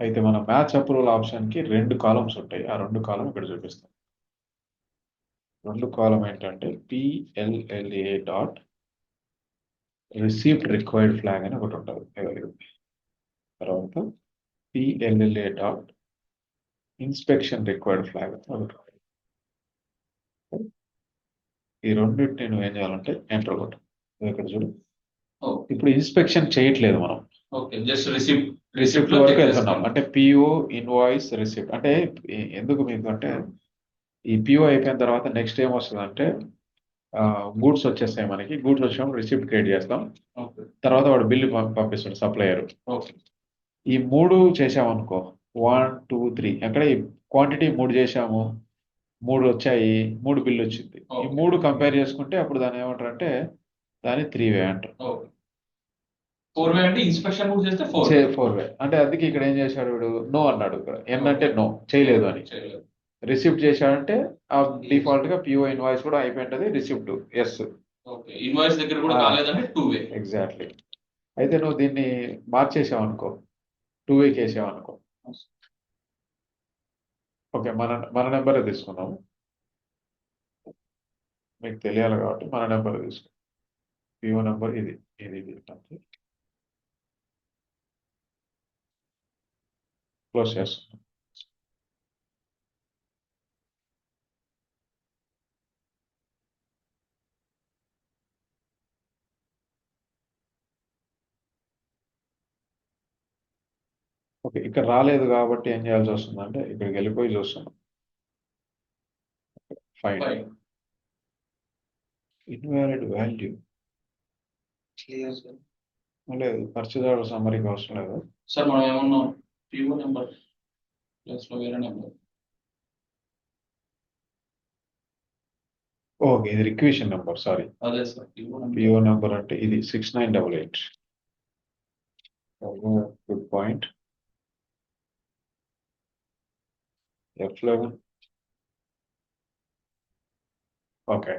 అయితే మన మ్యాచ్ అప్రూవల్ ఆప్షన్కి 2 కాలమ్స్ ఉంటాయి. ఆ 2 కాలం ఇక్కడ చూపిస్తాం. 2 కాలం ఏంటంటే PLLA dot received required flag అని ఒకటి ఉంటుంది. తర్వాత PLLA dot inspection required flag అని ఒకటి ఉంటుంది. ఈ రెండింటిని నువ్వు ఏం చేయాలంటే ఎంటర్ కొట్టు. ఇక్కడ చూడు, ఇప్పుడు ఇన్స్పెక్షన్ చేయట్లేదు మనం, రిసిప్ట్ వరకు వెళ్తున్నాం. అంటే పిఓ ఇన్వాయిస్ రిసిప్ట్ అంటే ఎందుకు మీకు అంటే ఈ పిఓ అయిపోయిన తర్వాత నెక్స్ట్ ఏం వస్తుంది అంటే గూడ్స్ వచ్చేస్తాయి. మనకి గూడ్స్ వచ్చినప్పుడు రిసిప్ట్ క్రియేట్ చేస్తాం. తర్వాత వాడు బిల్లు పంపిస్తాడు సప్లయర్. ఈ 3 చేసామనుకో, 1 2 3 అక్కడ ఈ క్వాంటిటీ 3 చేసాము, 3 వచ్చాయి, 3 బిల్లు వచ్చింది. ఈ 3 కంపేర్ చేసుకుంటే అప్పుడు దాన్ని ఏమంటారు అంటే దాన్ని 3 వే అంటారు. 4 వే అంటే ఇన్స్పెక్షన్ కూడా చేస్తే 4 వే అంటే అందుకే ఇక్కడ ఏం చేశాడు వీడు, నో అన్నాడు. ఇక్కడ ఎన్ అంటే నో, చేయలేదు అని. రిసిప్ట్ చేశాడంటే ఆ డిఫాల్ట్ గా పిఓ ఇన్వాయిస్ కూడా అయిపోయింటది రిసిప్ట్ ఎస్ ఓకే ఇన్వాయిస్ దగ్గర కూడా Ah. కాలేదంటే 2 వే. ఎగ్జాక్ట్లీ. అయితే నువ్వు దీన్ని మార్చేసావు అనుకో, 2 వేకి వేసావు అనుకో. ఓకే, మన నెంబర్ తీసుకున్నాము, మీకు తెలియాలి కాబట్టి మన నెంబర్ తీసుకున్నాం. పిఓ నెంబర్ ఇది ఇది ఇది క్లోజ్ చేస్తున్నాం. ఓకే, ఇక్కడ రాలేదు కాబట్టి ఏం చేయాల్సి వస్తుందంటే ఇక్కడికి వెళ్ళిపోయి చూస్తున్నాం. Find Fine. Invalid value clear sir. లేదు, పర్చేదారు సమ్మరీకి అవసరం లేదు. సార్ మనం ఏమన్నాం పిఓ నెంబర్ ప్లస్ లో వేరే నెంబర్. ఓకే, ఇది రిక్వెషన్ నెంబర్, సారీ. అదే sir PO number. PO number అంటే ఇది 6988. Good point. F11. ఓకే,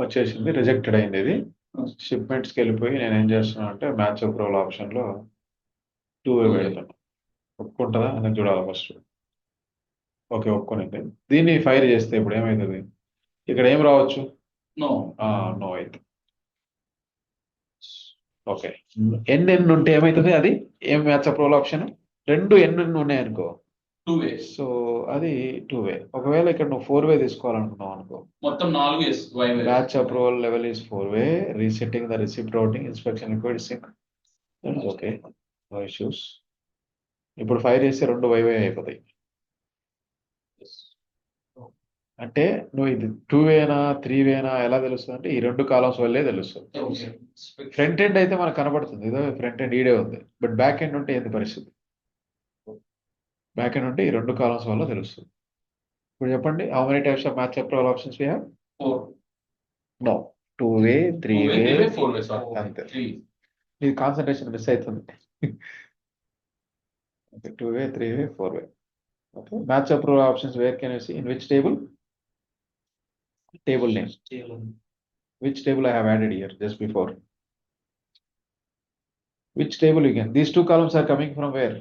వచ్చేసింది, రిజెక్టెడ్ అయింది ఇది. షిప్మెంట్స్కి వెళ్ళిపోయి నేను ఏం చేస్తున్నా అంటే మ్యాచ్ అప్రూవల్ ఆప్షన్లో 2 పెడతాను. ఒప్పుకుంటుందా అని చూడాలి ఫస్ట్. ఓకే, ఒప్పుకునింది. దీన్ని ఫైర్ చేస్తే ఇప్పుడు ఏమవుతుంది, ఇక్కడ ఏం రావచ్చు, నో నో అయితే. ఓకే, ఎన్ ఉంటే ఏమవుతుంది, అది ఏం మ్యాచ్ అప్రూవల్ ఆప్షన్, 2 ఎన్ ఉన్నాయి అనుకో, 2 వే. సో అది 2 వే. ఒకవేళ ఇక్కడ నువ్వు 4 వే తీసుకోవాలనుకున్నావు అనుకో, మొత్తం 4 S Y way. Match approval level is 4 way, resetting the receipt routing inspection required sync. Okay, no issues. ఇప్పుడు ఫైర్ చేస్తే 2 వైవే అయిపోతాయి. అంటే నువ్వు ఇది 2 వేనా 3 వేనా ఎలా తెలుస్తుంది అంటే ఈ 2 కాలమ్స్ వల్లే తెలుస్తుంది. ఫ్రంట్ ఎండ్ అయితే మనకు కనబడుతుంది, ఏదో ఫ్రంట్ ఎండ్ ఈడే ఉంది, బట్ బ్యాక్ ఎండ్ ఉంటే ఏంది పరిస్థితి, బ్యాక్ ఎండ్ ఉంటే ఈ 2 కాలమ్స్ వల్ల తెలుస్తుంది. ఇప్పుడు చెప్పండి, how many types of match approval options we have? 4. No, 2 way 3 way 4 way sir. అంతే. 3. ఇది కాన్సన్ట్రేషన్ మిస్ అవుతుంది. 2 way 3 way 4 way. Okay, match approval options where can you see, in which table? Table name. Which table I have added here just before? Which table you can? These 2 columns are coming from where?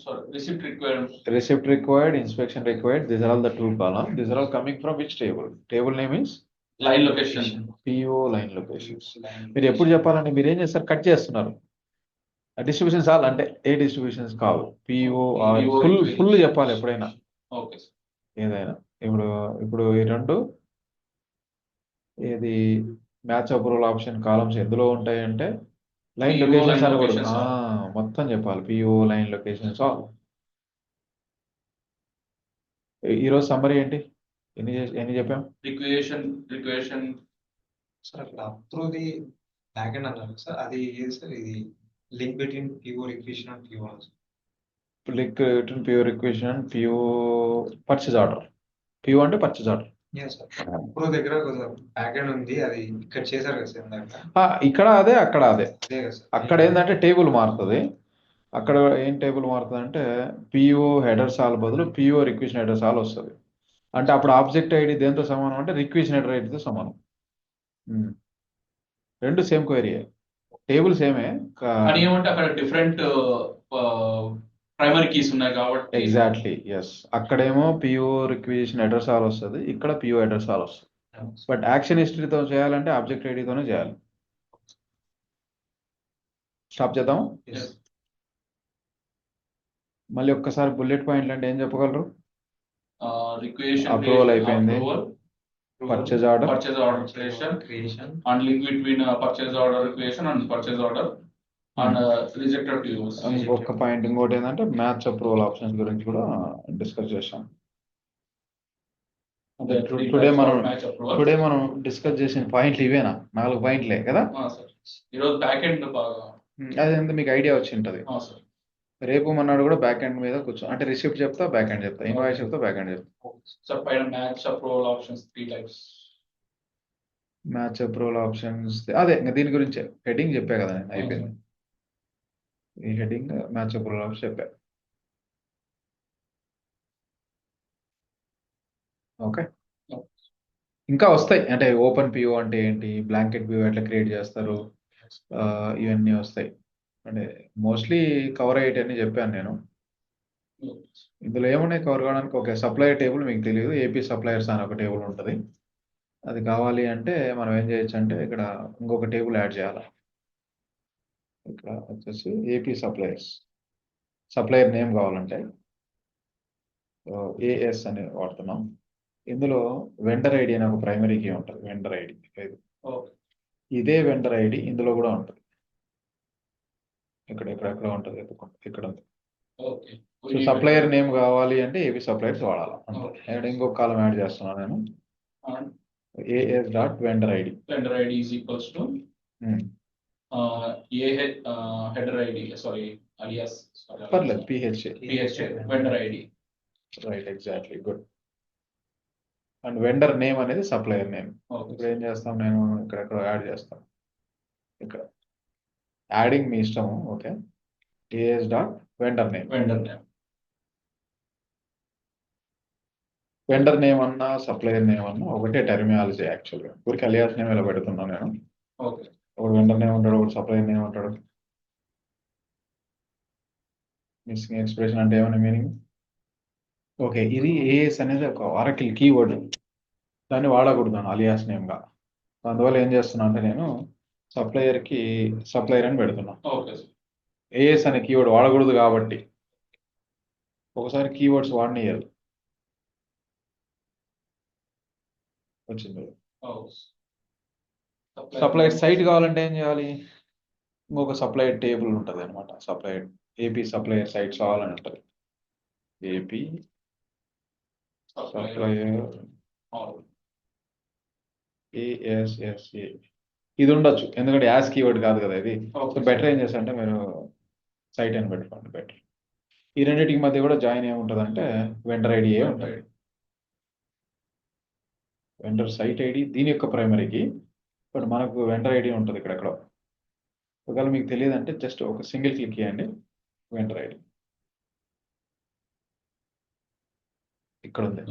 Sorry, receipt required. Receipt required, inspection required. These are all the 2 columns. These are all coming from which table? Table name is Line location. PO line locations. మీరు ఎప్పుడు చెప్పాలంటే మీరు ఏం చేస్తారు, cut చేస్తున్నారు. Distributions all అంటే ఏ distributions కావు, PO full చెప్పాలి ఎప్పుడైనా, ఓకే ఏదైనా. ఇప్పుడు ఈ 2 ఏది మ్యాచ్ అప్రూవల్ ఆప్షన్ కాలమ్స్ ఎందులో ఉంటాయి అంటే లైన్ PO లొకేషన్స్ line అని కూడా locations మొత్తం చెప్పాలి, PO లైన్ లొకేషన్స్ ఆల్. ఈరోజు సమ్మరీ ఏంటి, ఎన్ని చెప్పాం? రిక్వేషన్ సార్ అక్కడ అప్రూవ్ ది బ్యాక్ ఎండ్ అన్నారు సార్, అది ఏది సార్, ఇది link between PO requisition and PO. Link between PO requisition and PO purchase order. PO అంటే పర్చేజ్ ఆర్డర్. అప్రూవ్ దగ్గర బ్యాక్ ఎండ్ ఉంది, అది ఇక్కడ చేశారు కదా సార్ ఇందాక. ఇక్కడ అదే అక్కడ అదే. అదే కదా సార్. అక్కడ ఏంటంటే టేబుల్ మారుతుంది, అక్కడ ఏం టేబుల్ మారుతుంది అంటే PO హెడర్స్ ఆల్ బదులు PO రిక్వెషన్ హెడర్స్ ఆల్ వస్తుంది. అంటే అప్పుడు ఆబ్జెక్ట్ ఐడి దేంతో సమానం అంటే రిక్వెషన్ హెడర్ ఐడితో సమానం. 2 సేమ్ క్వైరీ, టేబుల్ సేమే అని ఏమంటే అక్కడ డిఫరెంట్ ప్రైమరీ కీస్ ఉన్నాయి కాబట్టి. Exactly, yes. అక్కడేమో PO రిక్వెషన్ అడ్రస్ ఆల్ వస్తుంది, ఇక్కడ PO అడ్రస్ ఆల్ వస్తుంది. బట్ యాక్షన్ హిస్టరీతో చేయాలంటే ఆబ్జెక్ట్ ఐడితోనే చేయాలి. స్టాప్ చేద్దాం. మళ్ళీ ఒక్కసారి బుల్లెట్ పాయింట్లు అంటే ఏం చెప్పగలరు? రిక్వెషన్ అప్రూవల్ అయిపోయింది, purchase order creation and link between purchase order creation and purchase order and rejected POs. ఇంకొక పాయింట్ ఇంకోటి ఏంటంటే మ్యాచ్ అప్రూవల్ ఆప్షన్స్ గురించి కూడా డిస్కస్ చేసాం. టుడే మనం డిస్కస్ చేసిన పాయింట్లు ఇవేనా? 4 పాయింట్లే కదా. ఈరోజు బ్యాక్ ఎండ్ బాగా అదేంత మీకు ఐడియా వచ్చి ఉంటుంది. రేపు మన్నాడు కూడా బ్యాక్ ఎండ్ మీద కూర్చో, అంటే రిసిప్ట్ చెప్తా, బ్యాక్ ఎండ్ చెప్తా, ఇన్వాయిస్ చెప్తా, బ్యాక్ ఎండ్ చెప్తా. సార్ పైన match approval options 3 types. Match approval options అదే ఇంకా దీని గురించే హెడ్డింగ్ చెప్పా కదా నేను, అయిపోయింది. ఈ హెడ్డింగ్ మ్యాచ్ అప్రూవల్ ఆప్షన్ చెప్పా. ఓకే, ఇంకా వస్తాయి అంటే ఓపెన్ పిఓ అంటే ఏంటి, బ్లాంకెట్ పిఓ ఎట్లా క్రియేట్ చేస్తారు, ఇవన్నీ వస్తాయి. అంటే మోస్ట్లీ కవర్ అయ్యేటన్నీ చెప్పాను నేను. ఇందులో ఏమున్నాయి కవర్ కావడానికి? ఓకే, సప్లయర్ టేబుల్ మీకు తెలియదు, ఏపీ సప్లయర్స్ అని ఒక టేబుల్ ఉంటుంది. అది కావాలి అంటే మనం ఏం చేయొచ్చు అంటే ఇక్కడ ఇంకొక టేబుల్ యాడ్ చేయాలి. ఇక్కడ వచ్చేసి ఏపీ సప్లయర్స్, సప్లయర్ నేమ్ కావాలంటే ఏఎస్ అని వాడుతున్నాం. ఇందులో వెండర్ ఐడి అనే ఒక ప్రైమరీ కీ ఉంటుంది, వెండర్ ఐడి. ఇదే వెండర్ ఐడి ఇందులో కూడా ఉంటుంది. ఎక్కడ ఉంటుంది, ఇక్కడ ఉంది. సో సప్లయర్ నేమ్ కావాలి అంటే ఏపీ సప్లయర్స్ వాడాలి అంతే. ఇక్కడ ఇంకొక కాలం యాడ్ చేస్తున్నాను నేను, AS dot vendor ID. Vendor ID is equals to header ID, sorry alias, పర్లేదు, PHA vendor ID. Right, exactly, good. And vendor name అనేది సప్లయర్ నేమ్. ఇప్పుడు ఏం చేస్తాం, నేను ఇక్కడ యాడ్ చేస్తాను. ఇక్కడ యాడింగ్ మీ ఇష్టము. Okay, AS dot vendor name. Vendor name అన్నా సప్లయర్ నేమ్ అన్నా ఒకటే టెర్మినాలజీ యాక్చువల్గా. ఊరికి అలియాస్ నేమ్ ఇలా పెడుతున్నాను నేను. ఒకటి వెండర్ నేమ్ ఉంటాడు, ఒకటి సప్లయర్ నేమ్ ఉంటాడు. మిస్సింగ్ ఎక్స్ప్రెషన్ అంటే ఏమైనా మీనింగ్? ఓకే, ఇది ఏఎస్ అనేది ఒక ఆరకిల్ కీవర్డ్, దాన్ని వాడకూడదు అలియాస్ నేమ్గా. అందువల్ల ఏం చేస్తున్నా అంటే నేను సప్లయర్కి సప్లయర్ అని పెడుతున్నా. ఏఎస్ అనే కీవర్డ్ వాడకూడదు కాబట్టి ఒకసారి కీవర్డ్స్ వాడనియాలి. వచ్చింది. సప్లయర్ సైట్ కావాలంటే ఏం చేయాలి, ఇంకొక సప్లయర్ టేబుల్ ఉంటుంది అనమాట. సప్లయర్ ఏపీ సప్లయర్ సైట్స్ కావాలని ఉంటుంది. ఏపీ సప్లయర్ ఏఎస్ఎస్ఏ ఇది ఉండొచ్చు, ఎందుకంటే యాస్ కీవర్డ్ కాదు కదా ఇది. సో బెటర్ ఏం చేస్తా అంటే మీరు సైట్ అని పెట్టుకోండి బెటర్. ఈ రెండింటికి మధ్య కూడా జాయిన్ ఏముంటుంది అంటే వెండర్ ఐడి ఏ ఉంటుంది. వెండర్ సైట్ ఐడి దీని యొక్క ప్రైమరీకి, బట్ మనకు వెండర్ ఐడి ఉంటుంది ఇక్కడ. ఒకవేళ మీకు తెలియదు అంటే జస్ట్ ఒక సింగిల్ క్లిక్ చేయండి, వెండర్ ఐడి ఇక్కడ ఉంది.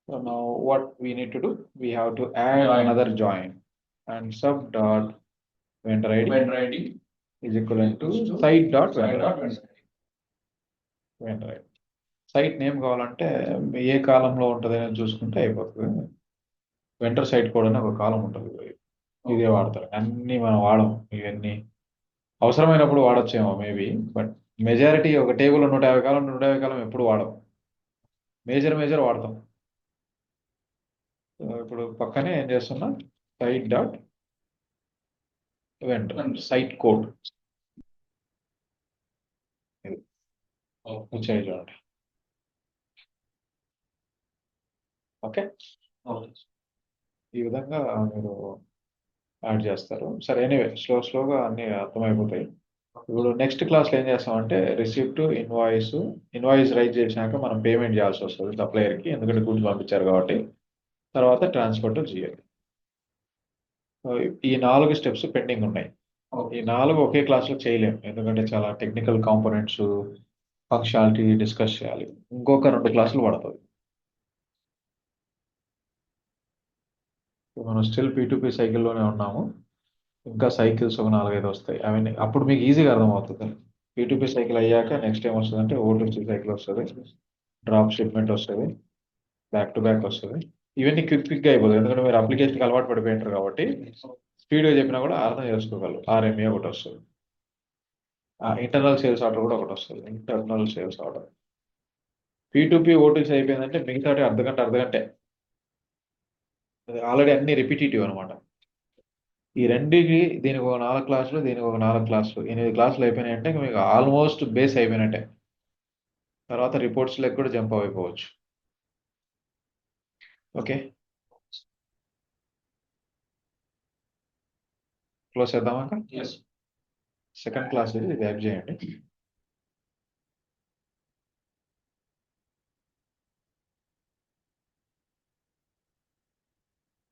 So now what we need to do, we have to add another join, and sub dot vendor ID is equivalent to site dot vendor ID. Site name కావాలంటే ఏ కాలంలో ఉంటుంది అని చూసుకుంటే అయిపోతుంది. వెండర్ సైట్ కోడ్ అని ఒక కాలం ఉంటుంది, ఇదే వాడతారు. అన్ని మనం వాడము, ఇవన్నీ అవసరమైనప్పుడు వాడచ్చేమో మేబీ, బట్ మెజారిటీ ఒక టేబుల్ 150 కాలం 150 కాలం ఎప్పుడు వాడము, మేజర్ వాడతాం. ఇప్పుడు పక్కనే ఏం చేస్తున్నా, site dot vendor site code వచ్చాయి చూడండి. ఓకే, ఈ విధంగా మీరు యాడ్ చేస్తారు. సరే, ఎనీవే స్లోగా అన్ని అర్థమైపోతాయి. ఇప్పుడు నెక్స్ట్ క్లాస్లో ఏం చేస్తామంటే రిసిప్ట్, ఇన్వాయిస్ రైజ్ చేసినాక మనం పేమెంట్ చేయాల్సి వస్తుంది సప్లయర్కి, ఎందుకంటే గుడ్స్ పంపించారు కాబట్టి. తర్వాత ట్రాన్స్పోర్ట్ చేయాలి. ఈ 4 స్టెప్స్ పెండింగ్ ఉన్నాయి. ఈ 4 ఒకే క్లాస్లో చేయలేము, ఎందుకంటే చాలా టెక్నికల్ కాంపోనెంట్స్, ఫంక్షనాలిటీ డిస్కస్ చేయాలి. ఇంకొక 2 క్లాసులు పడుతుంది. మనం స్టిల్ P2P సైకిల్లోనే ఉన్నాము. ఇంకా సైకిల్స్ ఒక 4-5 వస్తాయి. అవన్నీ అప్పుడు మీకు ఈజీగా అర్థమవుతుంది. P2P సైకిల్ అయ్యాక నెక్స్ట్ ఏం వస్తుంది అంటే O2C సైకిల్ వస్తుంది, డ్రాప్ షిప్మెంట్ వస్తుంది, బ్యాక్ టు బ్యాక్ వస్తుంది. ఇవన్నీ క్విక్గా అయిపోతుంది, ఎందుకంటే మీరు అప్లికేషన్కి అలవాటు పడిపోయింటారు కాబట్టి స్పీడ్గా చెప్పినా కూడా అర్థం చేసుకోగలరు. RMA ఒకటి వస్తుంది, ఇంటర్నల్ సేల్స్ ఆర్డర్ కూడా ఒకటి వస్తుంది, internal sales order. P2P O2C అయిపోయిందంటే మిగతా అర్ధగంటే ఆల్రెడీ అన్ని రిపిటేటివ్ అనమాట. ఈ రెండుకి దీనికి ఒక 4 క్లాసులు, దీనికి ఒక 4 క్లాసులు, 8 క్లాసులు అయిపోయినాయంటే మీకు ఆల్మోస్ట్ బేస్ అయిపోయినట్టే. తర్వాత రిపోర్ట్స్లోకి కూడా జంప్ అయిపోవచ్చు. ఓకే, క్లోజ్ చేద్దామా? సెకండ్ క్లాస్ ఇది యాడ్ చేయండి.